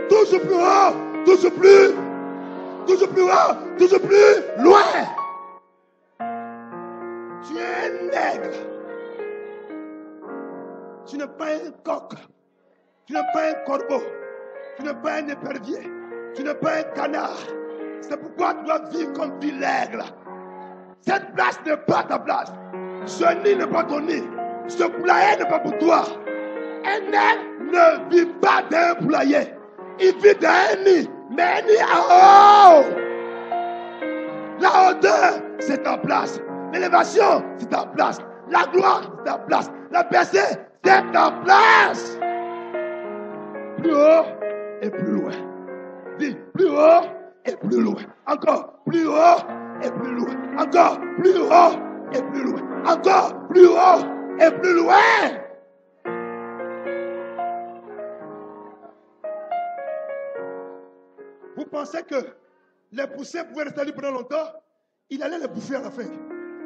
Toujours plus haut. Toujours plus haut. Toujours plus loin. Tu es un nègre. Tu n'es pas un coq. Tu n'es pas un corbeau. Tu n'es pas un épervier. Tu n'es pas un canard. C'est pourquoi tu dois vivre comme vit l'aigle. Cette place n'est pas ta place. Ce nid n'est pas ton nid. Ce poulailler n'est pas pour toi. Un aigle ne vit pas d'un poulailler. Il vit d'un nid. Mais un nid en haut. La hauteur, c'est ta place. L'élévation, c'est ta place. La gloire, c'est ta place. La percée, c'est ta place. Plus haut et plus loin. Dis, plus haut et plus loin. Encore plus haut et plus loin. Encore plus haut et plus loin. Encore plus haut et plus loin. Vous pensez que les poussins pouvaient rester là pendant longtemps? Il allait les bouffer à la fin.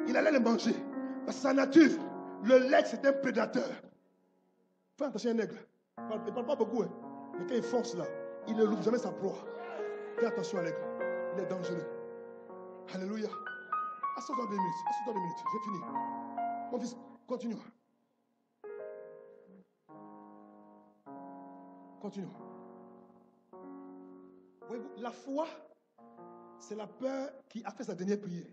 Il allait les manger. Parce que sa nature, le lait, c'est un prédateur. Fais attention à un aigle. Il ne parle pas beaucoup. Hein. Mais quand il fonce là, il ne loupe jamais sa proie. Fais attention à l'aigle. Il est dangereux. Alléluia. Assois-toi 2 minutes. Assois-toi 2 minutes. J'ai fini. Mon fils, continue. Continue. Voyez-vous, la foi, c'est la peur qui a fait sa dernière prière.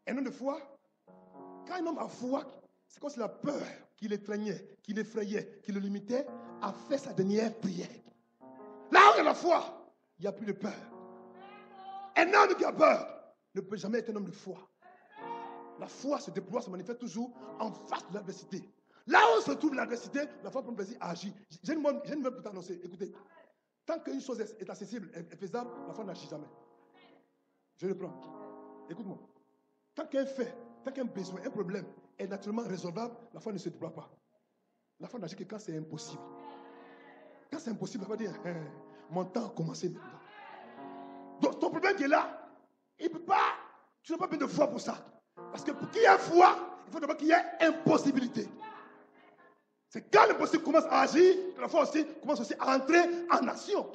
Un homme de foi, quand un homme a foi, c'est comme si la peur qui l'étreignait, qui l'effrayait, qui le limitait, a fait sa dernière prière. Là où il y a la foi, il n'y a plus de peur. Un homme qui a peur ne peut jamais être un homme de foi. La foi se déploie, se manifeste toujours en face de l'adversité. Là où se trouve l'adversité, la foi prend plaisir à agir. J'ai une bonne nouvelle pour t'annoncer. Écoutez, tant qu'une chose est accessible, est faisable, la foi n'agit jamais. Je reprends. Écoute-moi. Tant qu'un besoin, un problème est naturellement résolvable, la foi ne se déploie pas. La foi n'agit que quand c'est impossible. Quand c'est impossible, la foi dit, mon temps a commencé maintenant. Donc ton problème qui est là, il peut pas, tu n'as pas besoin de foi pour ça. Parce que pour qu'il y ait foi, il faut d'abord qu'il y ait impossibilité. C'est quand l'impossible commence à agir, que la foi aussi commence aussi à entrer en action.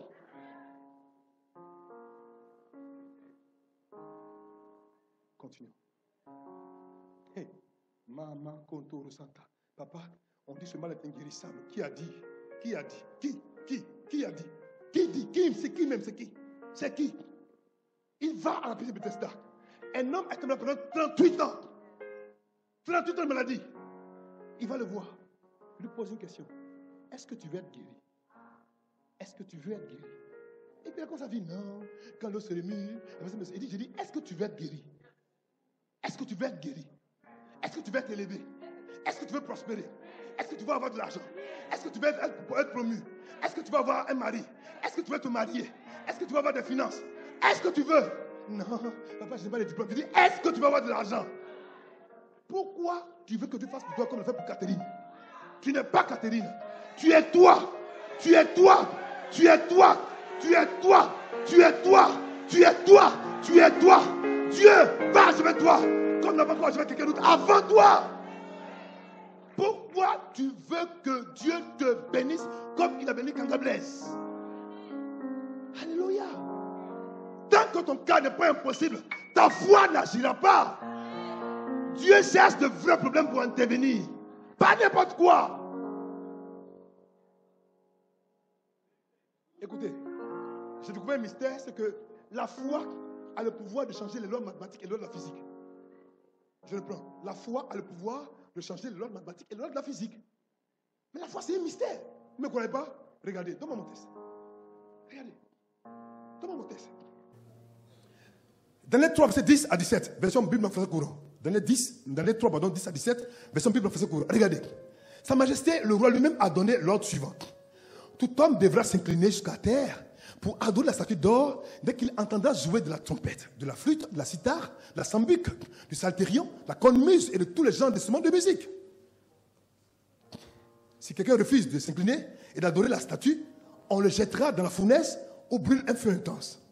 Continuons. Hey, maman, Kontoro Santa. Papa, on dit ce mal est inguérissable. Qui a dit? Qui a dit? Qui a dit? Qui dit? Qui? C'est qui même? C'est qui? C'est qui? Il va à la prison de Bethesda. Un homme est pendant 38 ans. 38 ans de maladie. Il va le voir. Il lui pose une question. Est-ce que tu veux être guéri? Est-ce que tu veux être guéri? Et puis quand ça dit non, quand l'eau se remue, il dit, je dis, est-ce que tu veux être guéri? Est-ce que tu veux être guéri? Est-ce que tu veux être élevé? Est-ce que tu veux prospérer? Est-ce que tu veux avoir de l'argent? Est-ce que tu veux être promu? Est-ce que tu veux avoir un mari? Est-ce que tu veux te marier? Est-ce que tu veux avoir des finances? Est-ce que tu veux? Non, papa, je n'ai pas les diplômes. Je dis, est-ce que tu veux avoir de l'argent? Pourquoi tu veux que Dieu fasse pour toi comme il fait pour Catherine? Tu n'es pas Catherine. Tu es toi. Tu es toi. Tu es toi. Tu es toi. Tu es toi. Tu es toi. Tu es toi. Dieu va avec toi. Comme n'a pas encore avec quelqu'un d'autre avant toi. Pourquoi tu veux que Dieu te bénisse comme il a béni Kanga Blaise? Alléluia. Tant que ton cas n'est pas impossible, ta foi n'agira pas. Dieu cherche de vrais problèmes pour intervenir. Pas n'importe quoi. Écoutez, j'ai découvert un mystère, c'est que la foi a le pouvoir de changer les lois mathématiques et les lois de la physique. Je le prends. La foi a le pouvoir de changer les lois mathématiques et les lois de la physique. Mais la foi, c'est un mystère. Vous ne me croyez pas? Regardez, donne-moi mon texte. Regardez. Donne-moi mon texte. Daniel 3, verset 10 à 17, version Bible en français courant. Daniel 3, pardon, 10 à 17, version Bible en français courant. Regardez. Sa Majesté, le roi lui-même, a donné l'ordre suivant. Tout homme devra s'incliner jusqu'à terre pour adorer la statue d'or dès qu'il entendra jouer de la trompette, de la flûte, de la cithare, de la sambuc, du psalterion, la cornemuse et de tous les genres d'instruments de musique. Si quelqu'un refuse de s'incliner et d'adorer la statue, on le jettera dans la fournaise où brûle un feu intense.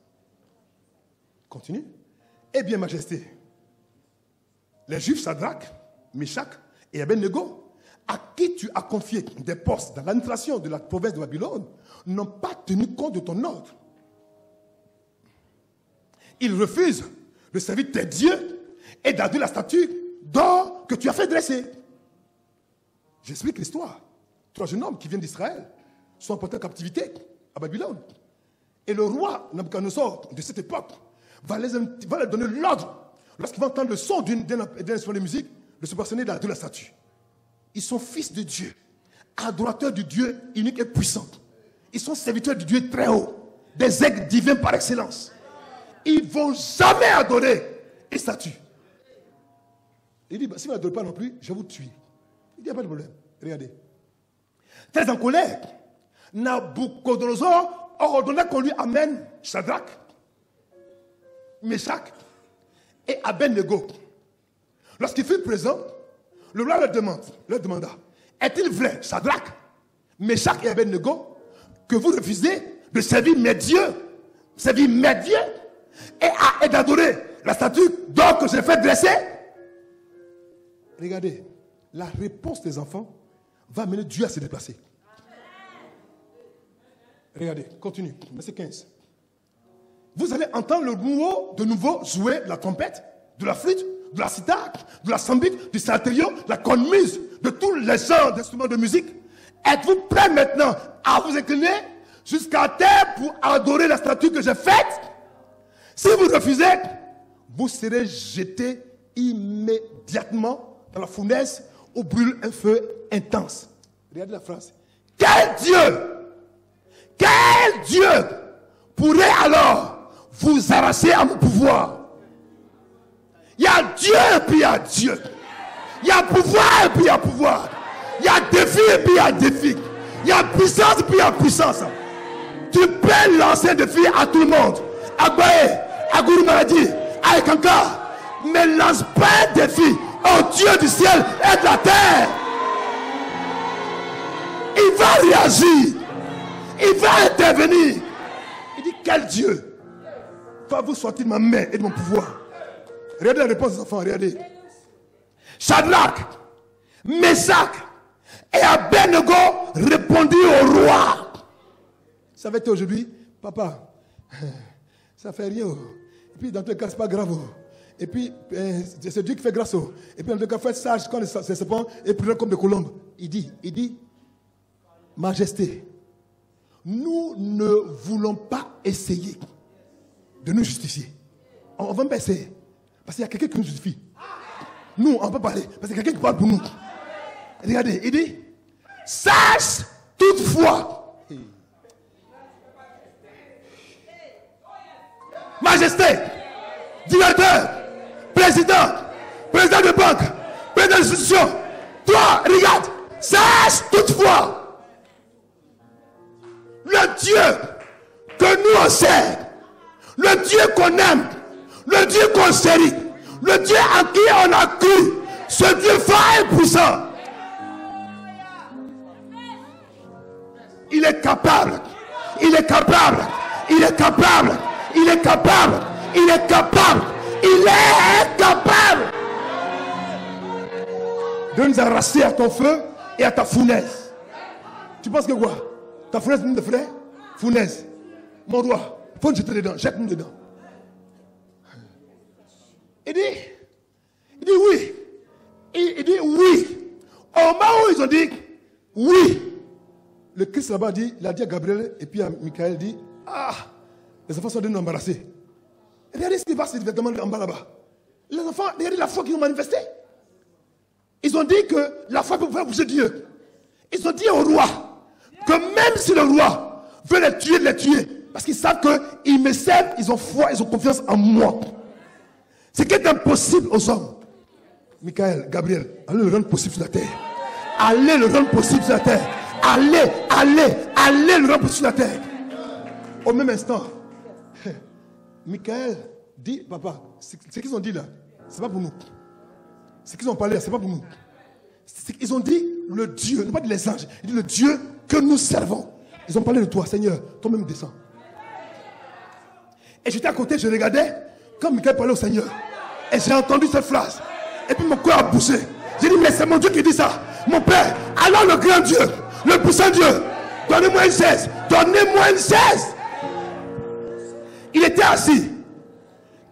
Continue. Eh bien, Majesté, les Juifs Shadrach, Meshach et Abednego, à qui tu as confié des postes dans l'administration de la province de Babylone, n'ont pas tenu compte de ton ordre. Ils refusent de servir tes dieux et d'adorer la statue d'or que tu as fait dresser. J'explique l'histoire. 3 jeunes hommes qui viennent d'Israël sont emportés en captivité à Babylone. Et le roi Nabuchodonosor de cette époque va leur donner l'ordre, lorsqu'ils vont entendre le son d'un instrument de musique, de se positionner d'adorer la statue. Ils sont fils de Dieu, adorateurs du Dieu unique et puissant. Ils sont serviteurs du Dieu très haut, des aigles divins par excellence. Ils ne vont jamais adorer une statue. Il dit, si vous n'adorez pas non plus, je vais vous tuer. Il dit, il n'y a pas de problème. Regardez. Très en colère, Nabuchodonosor ordonna qu'on lui amène Shadrach, Meshach et Abednego. Lorsqu'il fut présent, le roi leur demanda, est-il vrai, Shadrach, Meshach et Abednego, que vous refusez de servir mes dieux et d'adorer la statue d'or que j'ai fait dresser? Regardez, la réponse des enfants va amener Dieu à se déplacer. Regardez, continue, verset 15. Vous allez entendre de nouveau jouer de la trompette, de la flûte, de la cithare, de la sambuc, du psalterion, de la cornemuse, de tous les genres d'instruments de musique. Êtes-vous prêts maintenant à vous incliner jusqu'à terre pour adorer la statue que j'ai faite? Si vous refusez, vous serez jetés immédiatement dans la fournaise où brûle un feu intense. Regardez la phrase. Quel Dieu pourrait alors vous arracher à mon pouvoir? Il y a Dieu et puis il y a Dieu. Il y a pouvoir et puis il y a pouvoir. Il y a défi et puis il y a défi. Il y a puissance et puis il y a puissance. Tu peux lancer un défi à tout le monde. À Gbaé, à Gourou Maradi, à Ekanka, ne lance pas un défi au Dieu du ciel et de la terre. Il va réagir. Il va intervenir. Il dit, quel Dieu va vous sortir de ma main et de mon pouvoir? Regardez la réponse des enfants, regardez. Shadrach, Meshach et Abednego répondirent au roi. Ça va être aujourd'hui, papa, ça fait rien. Et puis dans tous les cas, c'est pas grave. Et puis, c'est Dieu qui fait grâce. Et puis dans tous les cas, faites sage quand les serpents et prudent comme des colombes. Il dit, Majesté, nous ne voulons pas essayer de nous justifier. On ne va pas essayer. Parce qu'il y a quelqu'un qui nous justifie. Nous, on ne peut pas parler. Parce qu'il y a quelqu'un qui parle pour nous. Regardez, il dit, sache toutefois. Majesté, directeur, président de banque, président d'institution. Toi, regarde, sache toutefois. Le Dieu que nous on sert, le Dieu qu'on aime, le Dieu qu'on chérit, le Dieu en qui on a cru, ce Dieu fort et puissant, il est capable, il est capable, il est capable, il est capable, il est capable, il est capable de nous arracher à ton feu et à ta fournaise. Tu penses que quoi? Ta fournaise, de frère, fournaise. Mon roi, il faut nous jeter dedans, jette-nous dedans. Il dit oui. Il dit oui. Au moment où ils ont dit oui, le Christ là-bas dit, il a dit à Gabriel et puis à Michael, dit, les enfants sont devenus embarrassés. Regardez ce qui passe directement en bas là-bas. Les enfants, regardez la foi qu'ils ont manifestée. Ils ont dit que la foi peut faire bouger Dieu. Ils ont dit au roi que même si le roi veut les tuer, parce qu'ils savent qu'ils me servent, ils ont foi, ils ont confiance en moi. Ce qui est impossible aux hommes. Michael, Gabriel, allez le rendre possible sur la terre. Allez le rendre possible sur la terre. Allez le rendre possible sur la terre. Au même instant, Michael dit, papa, ce qu'ils ont dit là, c'est pas pour nous. Ce qu'ils ont parlé là, c'est pas pour nous. Ils ont dit le Dieu, non pas dit les anges, ils disent le Dieu que nous servons. Ils ont parlé de toi, Seigneur, toi-même descends. Et j'étais à côté, je regardais, quand Michael parlait au Seigneur. Et j'ai entendu cette phrase. Et puis mon cœur a poussé. J'ai dit, mais c'est mon Dieu qui dit ça. Mon Père, alors le grand Dieu, le puissant Dieu, donnez-moi une chaise. Donnez-moi une chaise. Il était assis.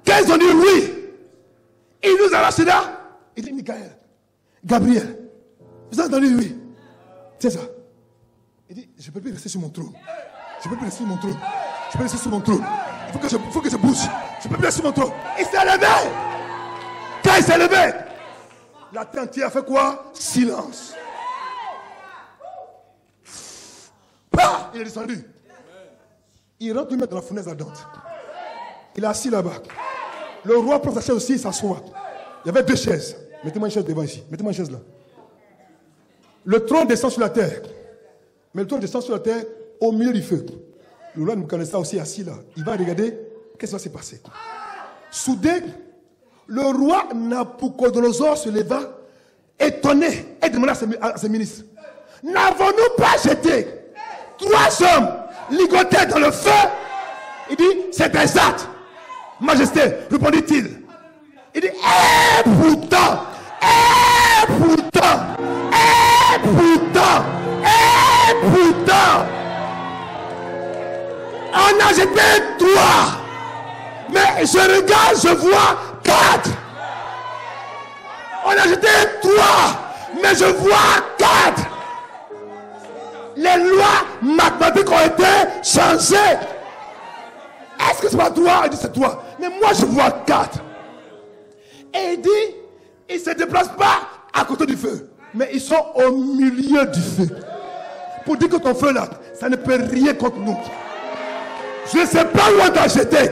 Quand ils ont dit oui, il nous a lâché là. Il dit, Michael, Gabriel, vous avez entendu oui? C'est ça. Il dit, je ne peux plus rester sur mon trône. Je ne peux plus rester sur mon trône. Je peux rester sur mon trône. Il faut que je bouge. Je ne peux plus rester sur mon trône. Il s'est levé. Quand il s'est levé, la terre entière a fait quoi? Silence. Il est descendu. Il rentre lui mettre dans la fournaise ardente. Il est assis là-bas. Le roi prend sa chaise aussi, il s'assoit. Il y avait 2 chaises. Mettez-moi une chaise devant ici. Mettez-moi une chaise là. Le trône descend sur la terre. Mais le trône descend sur la terre au milieu du feu. Le roi Nebuchadnezzar aussi assis là. Il va regarder qu'est-ce qui va se passer. Soudain, le roi Nabuchodonosor se leva, étonné, et demanda à ses ministres, n'avons-nous pas jeté 3 hommes ligotés dans le feu? Il dit, c'est exact. Majesté, répondit-il. Il dit, pourtant, on a jeté 3. Mais je regarde, je vois 4. On a jeté 3. Mais je vois 4. Les lois mathématiques ont été changées. Est-ce que c'est pas toi? Il dit, c'est toi. Mais moi, je vois 4. Et il dit, ils ne se déplacent pas à côté du feu. Mais ils sont au milieu du feu. Pour dire que ton feu là, ça ne peut rien contre nous. Je ne sais pas où on t'a jeté.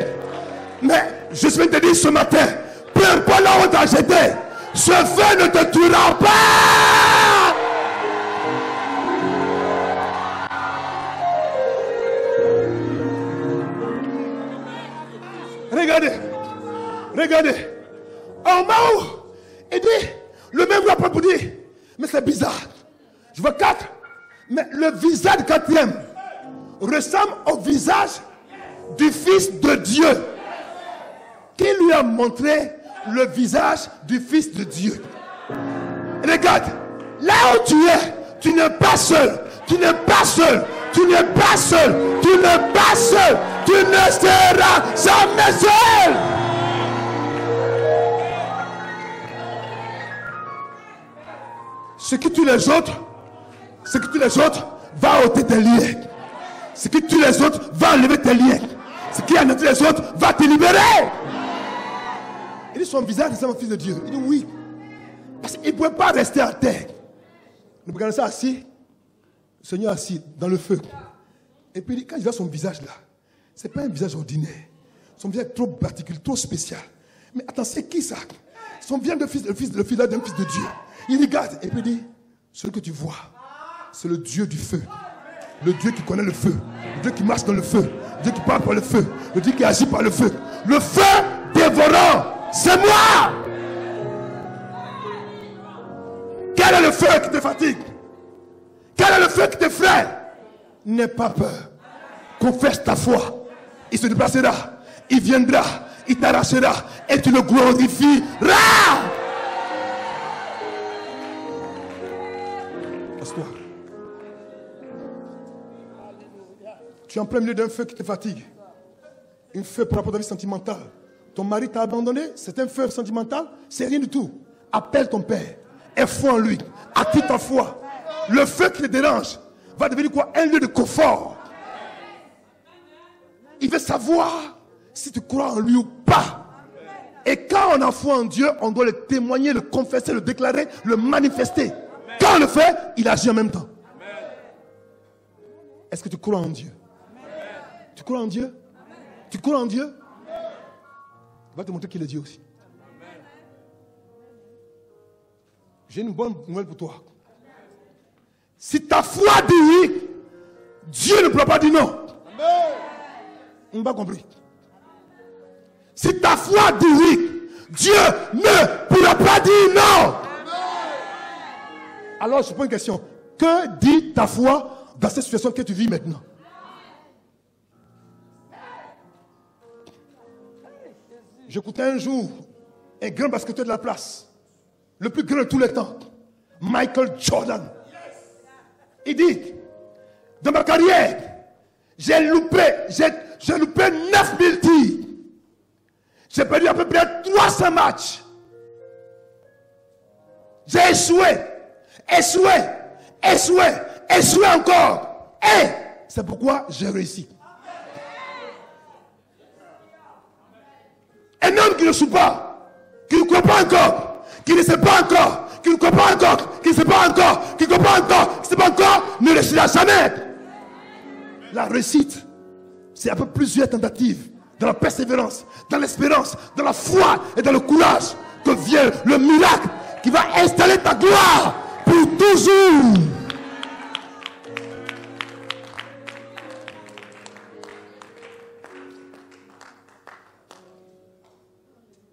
Mais je vais te dire ce matin, peu importe là où on t'a jeté, ce feu ne te tuera pas. Regardez. Au moment où il dit, le même rapport pour dire, mais c'est bizarre. Je vois 4, mais le visage du 4e ressemble au visage du Fils de Dieu. Qui lui a montré le visage du Fils de Dieu? Regarde, là où tu n'es pas seul. Tu n'es pas seul. Tu n'es pas seul. Tu n'es pas seul. Tu ne seras jamais seul. Ce qui tue les autres, va ôter tes liens. Ce qui tue les autres, va enlever tes liens. Ce qui anéantit les autres, va te libérer. Il dit son visage, c'est mon Fils de Dieu. Il dit oui. Parce qu'il ne pouvait pas rester à terre. Nous regardons ça assis. Le Seigneur assis dans le feu. Et puis quand il voit son visage là, ce n'est pas un visage ordinaire. Son visage est trop particulier, trop spécial. Mais attends, c'est qui ça? Son visage le fils d'un Fils de Dieu. Il regarde et puis il dit, celui que tu vois, c'est le Dieu du feu. Le Dieu qui connaît le feu. Le Dieu qui marche dans le feu. Le Dieu qui parle par le feu. Le Dieu qui agit par le feu. Le feu dévorant, c'est moi. Quel est le feu qui te fatigue? Quel est le feu qui t'effraie? N'aie pas peur. Confesse ta foi. Il se déplacera. Il viendra. Il t'arrachera. Et tu le glorifieras. Passe-toi. Tu es en plein milieu d'un feu qui te fatigue. Un feu par rapport à ta vie sentimentale. Ton mari t'a abandonné. C'est un feu sentimental. C'est rien du tout. Appelle ton père. Aie foi en lui. Active ta foi. Le feu qui te dérange va devenir quoi? Un lieu de confort. Il veut savoir si tu crois en lui ou pas. Et quand on a foi en Dieu, on doit le témoigner, le confesser, le déclarer, le manifester. Quand on le fait, il agit en même temps. Est-ce que tu crois en Dieu? Tu crois en Dieu? Tu crois en Dieu? Il va te montrer qu'il est Dieu aussi. J'ai une bonne nouvelle pour toi. Si ta foi dit oui, Dieu ne pourra pas dire non. On n'a pas compris. Si ta foi dit oui, Dieu ne pourra pas dire non. Alors je pose une question. Que dit ta foi dans cette situation que tu vis maintenant? J'écoutais un jour un grand basketteur de la place, le plus grand de tous les temps, Michael Jordan. Il dit, dans ma carrière, j'ai loupé 9000 tirs. J'ai perdu à peu près 300 matchs. J'ai échoué encore. Et c'est pourquoi j'ai réussi. Un homme qui ne joue pas, qui ne croit pas encore, qui ne sait pas encore, qui ne croit pas encore, qui ne sait pas encore, qui ne croit pas encore, qui ne sait pas encore, ne réussira jamais. La réussite, c'est un peu plusieurs tentatives, dans la persévérance, dans l'espérance, dans la foi et dans le courage que vient le miracle qui va installer ta gloire pour toujours.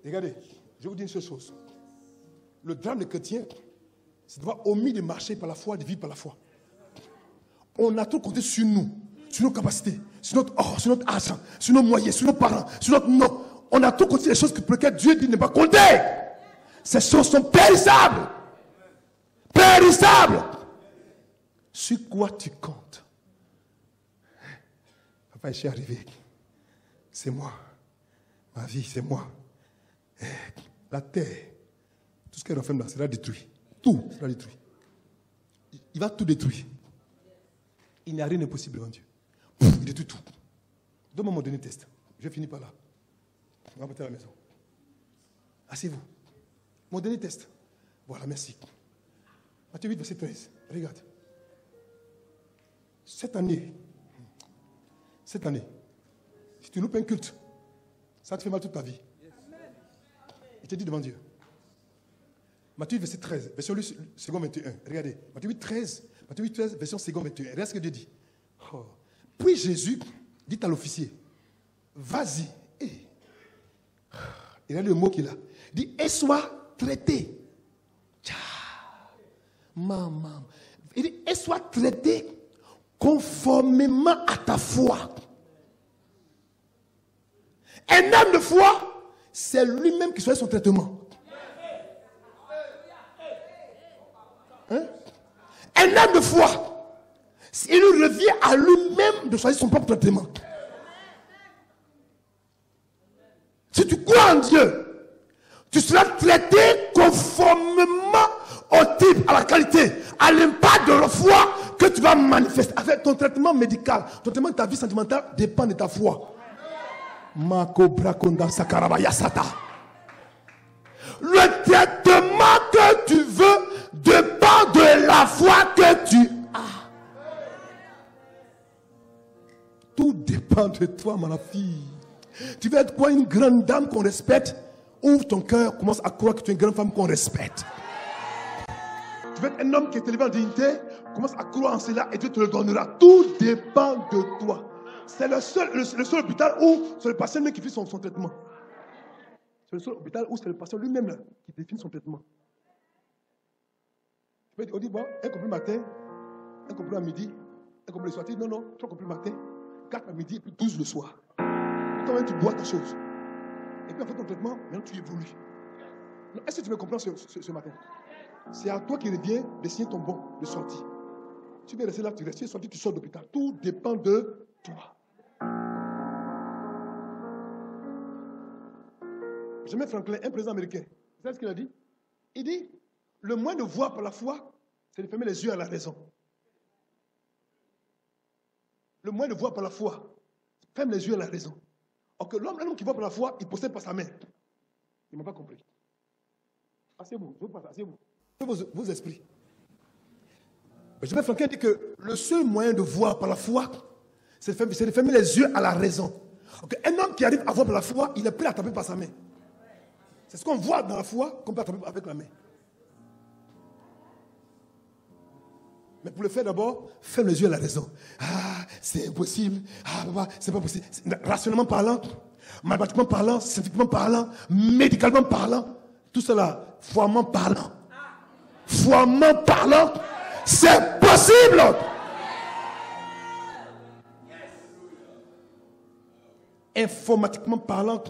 Regardez, je vais vous dire une seule chose. Le drame des chrétiens, c'est de voir omis de marcher par la foi, de vivre par la foi. On a trop compté sur nous, sur nos capacités, sur notre or, sur notre argent, sur nos moyens, sur nos parents, sur notre nom. On a trop compté sur les choses pour lesquelles Dieu dit ne pas compter. Ces choses sont périssables. Périssables. Sur quoi tu comptes? Papa, je suis arrivé. C'est moi. Ma vie, c'est moi. La terre, tout ce qu'elle renferme là, sera détruit. Tout sera détruit. Il va tout détruire. Il n'y a rien d'impossible en Dieu. Il détruit tout. Donne-moi mon dernier test. Je finis par là. On va monter à la maison. Asseyez-vous. Mon dernier test. Voilà, merci. Matthieu 8, verset 13. Regarde. Cette année, si tu loupes un culte, ça te fait mal toute ta vie. Il te dit devant Dieu. Matthieu 8, verset 13, version second 21. Regardez. Matthieu 8, 13, version second 21. Regarde ce que Dieu dit. Oh. Puis Jésus dit à l'officier, vas-y Il y a le mot qu'il a. Il dit, et soit traité. Maman. Il dit, et soit traité conformément à ta foi. Un homme de foi, c'est lui-même qui choisit son traitement. Hein? Un homme de foi, il revient à lui-même de choisir son propre traitement. Si tu crois en Dieu, tu seras traité conformément au type, à la qualité, à l'impact de la foi que tu vas manifester. Avec ton traitement médical, ton traitement de ta vie sentimentale dépend de ta foi. Le traitement que tu veux dépend de la foi que tu as. Tout dépend de toi, ma fille. Tu veux être quoi, une grande dame qu'on respecte? Ouvre ton cœur, commence à croire que tu es une grande femme qu'on respecte. Tu veux être un homme qui est élevé en dignité, commence à croire en cela et Dieu te le donnera. Tout dépend de toi. C'est le seul hôpital où c'est le patient qui fait son traitement. C'est le seul hôpital où c'est le patient lui-même qui définit son traitement. Tu peux dire, on dit, bon, un complet matin, un complet à midi, un complet le soir. Tu dis, non, 3 complets le matin, 4 à midi et puis 12 le soir. Quand même, tu bois ta chose. Et puis, en fait, ton traitement, maintenant, tu évolues. Est-ce que tu me comprends ce matin? C'est à toi qui revient de signer ton bon de sortie. Tu veux rester là, tu restes. Tu es sorti, tu sors de l'hôpital. Tout dépend de toi. Benjamin Franklin, un président américain, vous savez ce qu'il a dit? Il dit, le moyen de voir par la foi, c'est de fermer les yeux à la raison. Le moyen de voir par la foi, ferme les yeux à la raison. Alors que l'homme qui voit par la foi, il possède par sa main. Il ne m'a pas compris. Asseyez-vous, asseyez-vous. Vos esprits. Benjamin Franklin dit que le seul moyen de voir par la foi, c'est de fermer les yeux à la raison. Donc, un homme qui arrive à voir par la foi, il est prêt à taper par sa main. C'est ce qu'on voit dans la foi qu'on peut attraper avec la main. Mais pour le faire d'abord, ferme les yeux à la raison. Ah, c'est impossible. Ah, papa, c'est pas possible. Rationnellement parlant, mathématiquement parlant, scientifiquement parlant, médicalement parlant, tout cela, foirement parlant. Foirement parlant, c'est possible. Informatiquement parlant,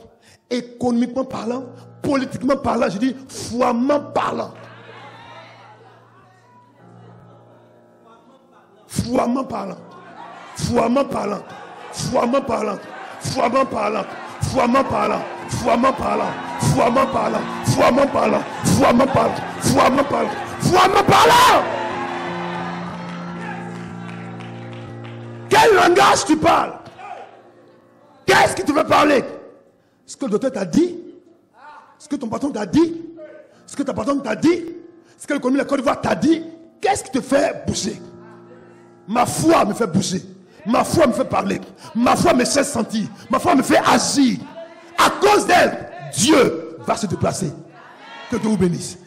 économiquement parlant, politiquement parlant, je dis foirement parlant. Foirement parlant. Foirement parlant. Foirement parlant. Foirement parlant. Foirement parlant. Foirement parlant. Foirement parlant. Foirement parlant. Foirement parlant. Foirement parlant. Foirement parlant. Quel langage tu parles? Qu'est-ce qui te veut parler? Ce que le docteur t'a dit? Ce que ton patron t'a dit? Ce que ta patronne t'a dit? Ce que l'économie de la Côte d'Ivoire t'a dit? Qu'est-ce qui te fait bouger? Ma foi me fait bouger. Ma foi me fait parler. Ma foi me fait sentir. Ma foi me fait agir. À cause d'elle, Dieu va se déplacer. Que Dieu vous bénisse.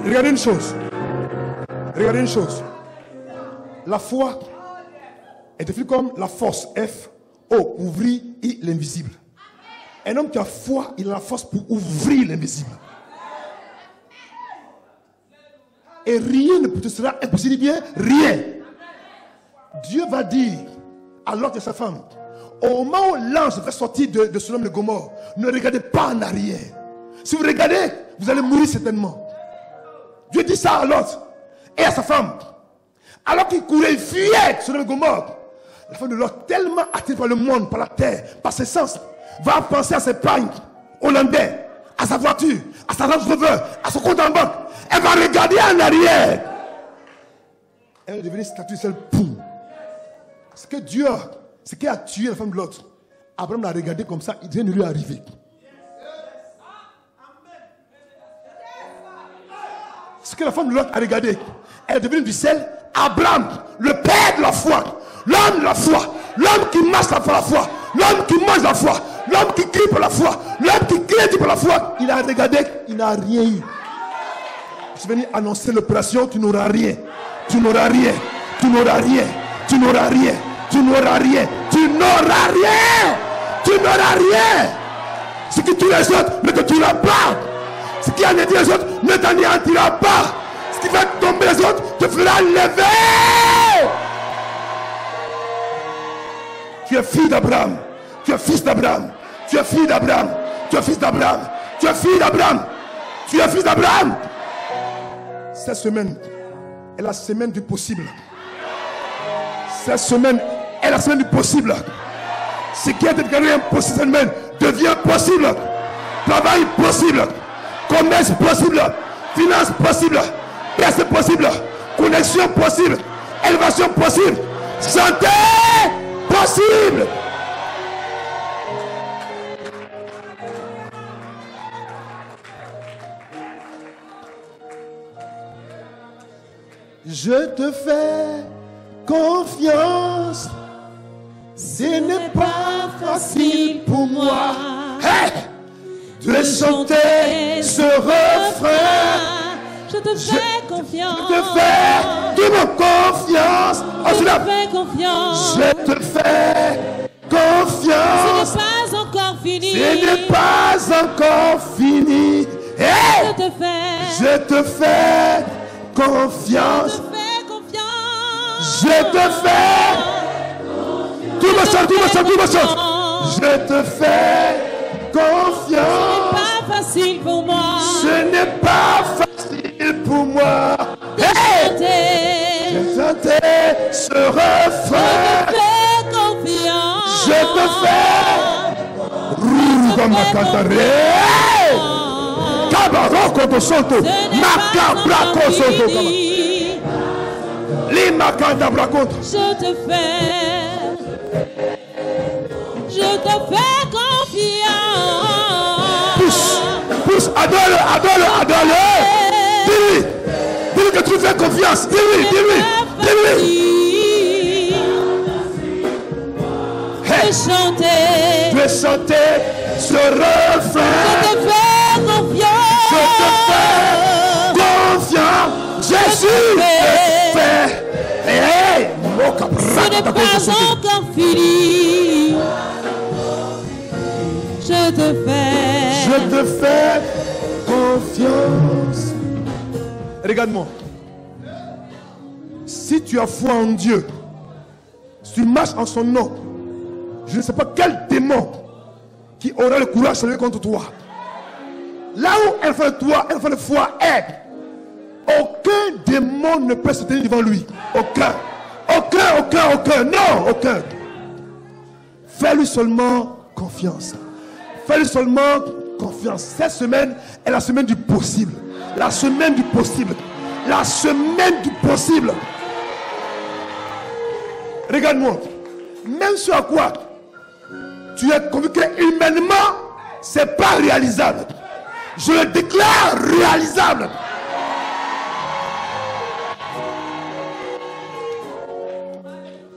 Regardez une chose. Regardez une chose. La foi est définie comme la force F, O, ouvrir l'invisible. Un homme qui a foi, il a la force pour ouvrir l'invisible. Et rien ne te sera impossible, bien rien. Dieu va dire à Lot et sa femme, au moment où l'ange fait sortir de Sodome et Gomorrhe, ne regardez pas en arrière. Si vous regardez, vous allez mourir certainement. Dieu dit ça à Lot et à sa femme. Alors qu'il courait, il fuyait Sodome et Gomorrhe. La femme de Lot, tellement attirée par le monde, par la terre, par ses sens, va penser à ses pagnes hollandais, à sa voiture, à sa Range Rover, à son compte en banque. Elle va regarder en arrière. Elle va devenir statue seule. Boum. Ce que Dieu ce qui a tué la femme de l'autre, Abraham l'a regardé comme ça, il vient de lui arriver. Ce que la femme de l'autre a regardé, elle est devenue du sel. Abraham, le père de la foi, l'homme de la foi, l'homme qui marche pour la foi, l'homme qui mange la foi, l'homme qui crie pour la foi, l'homme qui crie pour la foi, il a regardé, il n'a rien eu. Je suis venu annoncer l'opération, tu n'auras rien, tu n'auras rien, tu n'auras rien, tu n'auras rien, tu n'auras rien, tu n'auras rien, tu n'auras rien. Ce qui tue les autres ne te tuera pas. Ce qui anéantit les autres ne t'anéantira pas. Ce qui fait tomber les autres te fera lever. Tu es fille d'Abraham. Tu es fils d'Abraham. Tu es fille d'Abraham. Tu es fils d'Abraham. Tu es fille d'Abraham. Tu es fils d'Abraham. Cette semaine est la semaine du possible. Cette semaine est la semaine du possible. Ce qui est déclaré impossible cette semaine devient possible. Travail possible. Commerce possible. Finance possible. Paix possible. Connexion possible. Élévation possible. Santé possible. Je te fais confiance. Ce n'est pas facile pour moi. Hey! De chanter ce refrain. Je te fais confiance. Je te fais toute mon confiance. Je te fais confiance. Je te fais confiance. Ce n'est pas encore fini. Ce n'est pas encore fini. Hey! Je te fais. Je te fais confiance. Je te fais confiance. Je te fais. Tout me chante, tout me chante, tout me chante. Je te fais confiance. Ce n'est pas facile pour moi. Ce n'est pas facile pour moi. Hey! J'ai chanté ce refrain. Je te fais confiance. Je te fais. Rougama cantare. Cabaroko to santo. Macabra kosoto. Lima canta braconto. Je te fais. Je te fais confiance. Pousse, adore, adore, adore. Dis-lui. Dis-lui que tu fais confiance. Dis-lui, dis-lui, dis-lui. Hey. Je vais chanter ce refrain. Je te fais confiance. Je te fais confiance. Jésus te fait. Hey, ce n'est pas encore fini. Je te fais confiance. Regarde-moi. Si tu as foi en Dieu, si tu marches en son nom, je ne sais pas quel démon qui aura le courage de se lever contre toi. Là où elle fait de toi, elle fait de foi, aucun démon ne peut se tenir devant lui. Aucun. Non, aucun. Fais-lui seulement confiance. Fais-lui seulement confiance. Cette semaine est la semaine du possible. La semaine du possible. La semaine du possible. Regarde-moi. Même ce à quoi tu es convaincu humainement, c'est pas réalisable. Je le déclare réalisable.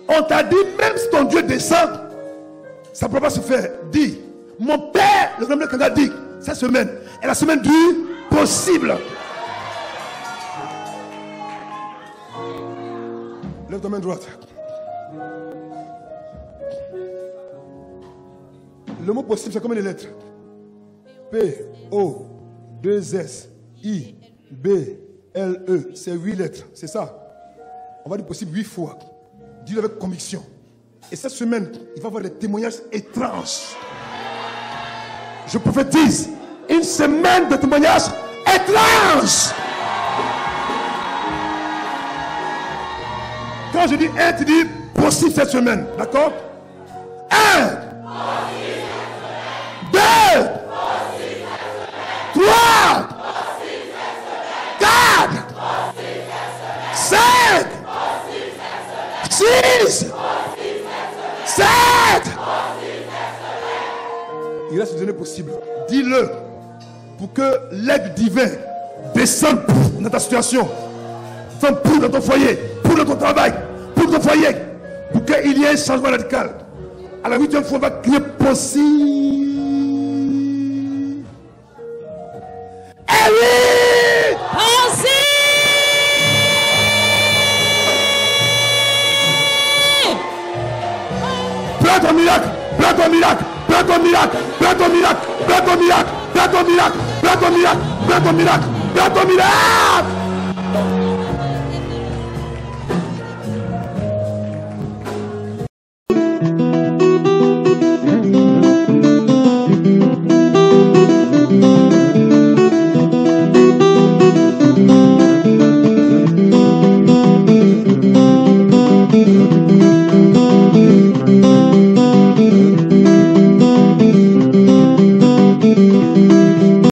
On t'a dit, même si ton Dieu descend, ça ne peut pas se faire. Dis, mon père, le grand Kanga dit, cette semaine est la semaine du possible. Lève ta main droite. Le mot possible, c'est combien de lettres? P, O, 2 S, I, B, L, E. C'est 8 lettres, c'est ça. On va dire possible 8 fois. Dis-le avec conviction. Et cette semaine, il va y avoir des témoignages étranges. Je prophétise une semaine de témoignages étranges. Quand je dis 1, tu dis possible cette semaine. D'accord? 1, 2, 3, 4, 5, 6, 7, Il reste une journée possible. Dis-le pour que l'aide divine descende dans ta situation. Pour dans ton foyer, pour dans ton travail, pour ton foyer. Pour qu'il y ait un changement radical. À la 8e fois, on va crier possible. Eh oui! Possible! Prends ton miracle, prends ton miracle, prends ton miracle, prends ton miracle, prends ton miracle, prends ton miracle, prends ton miracle, prends ton miracle, prends ton miracle.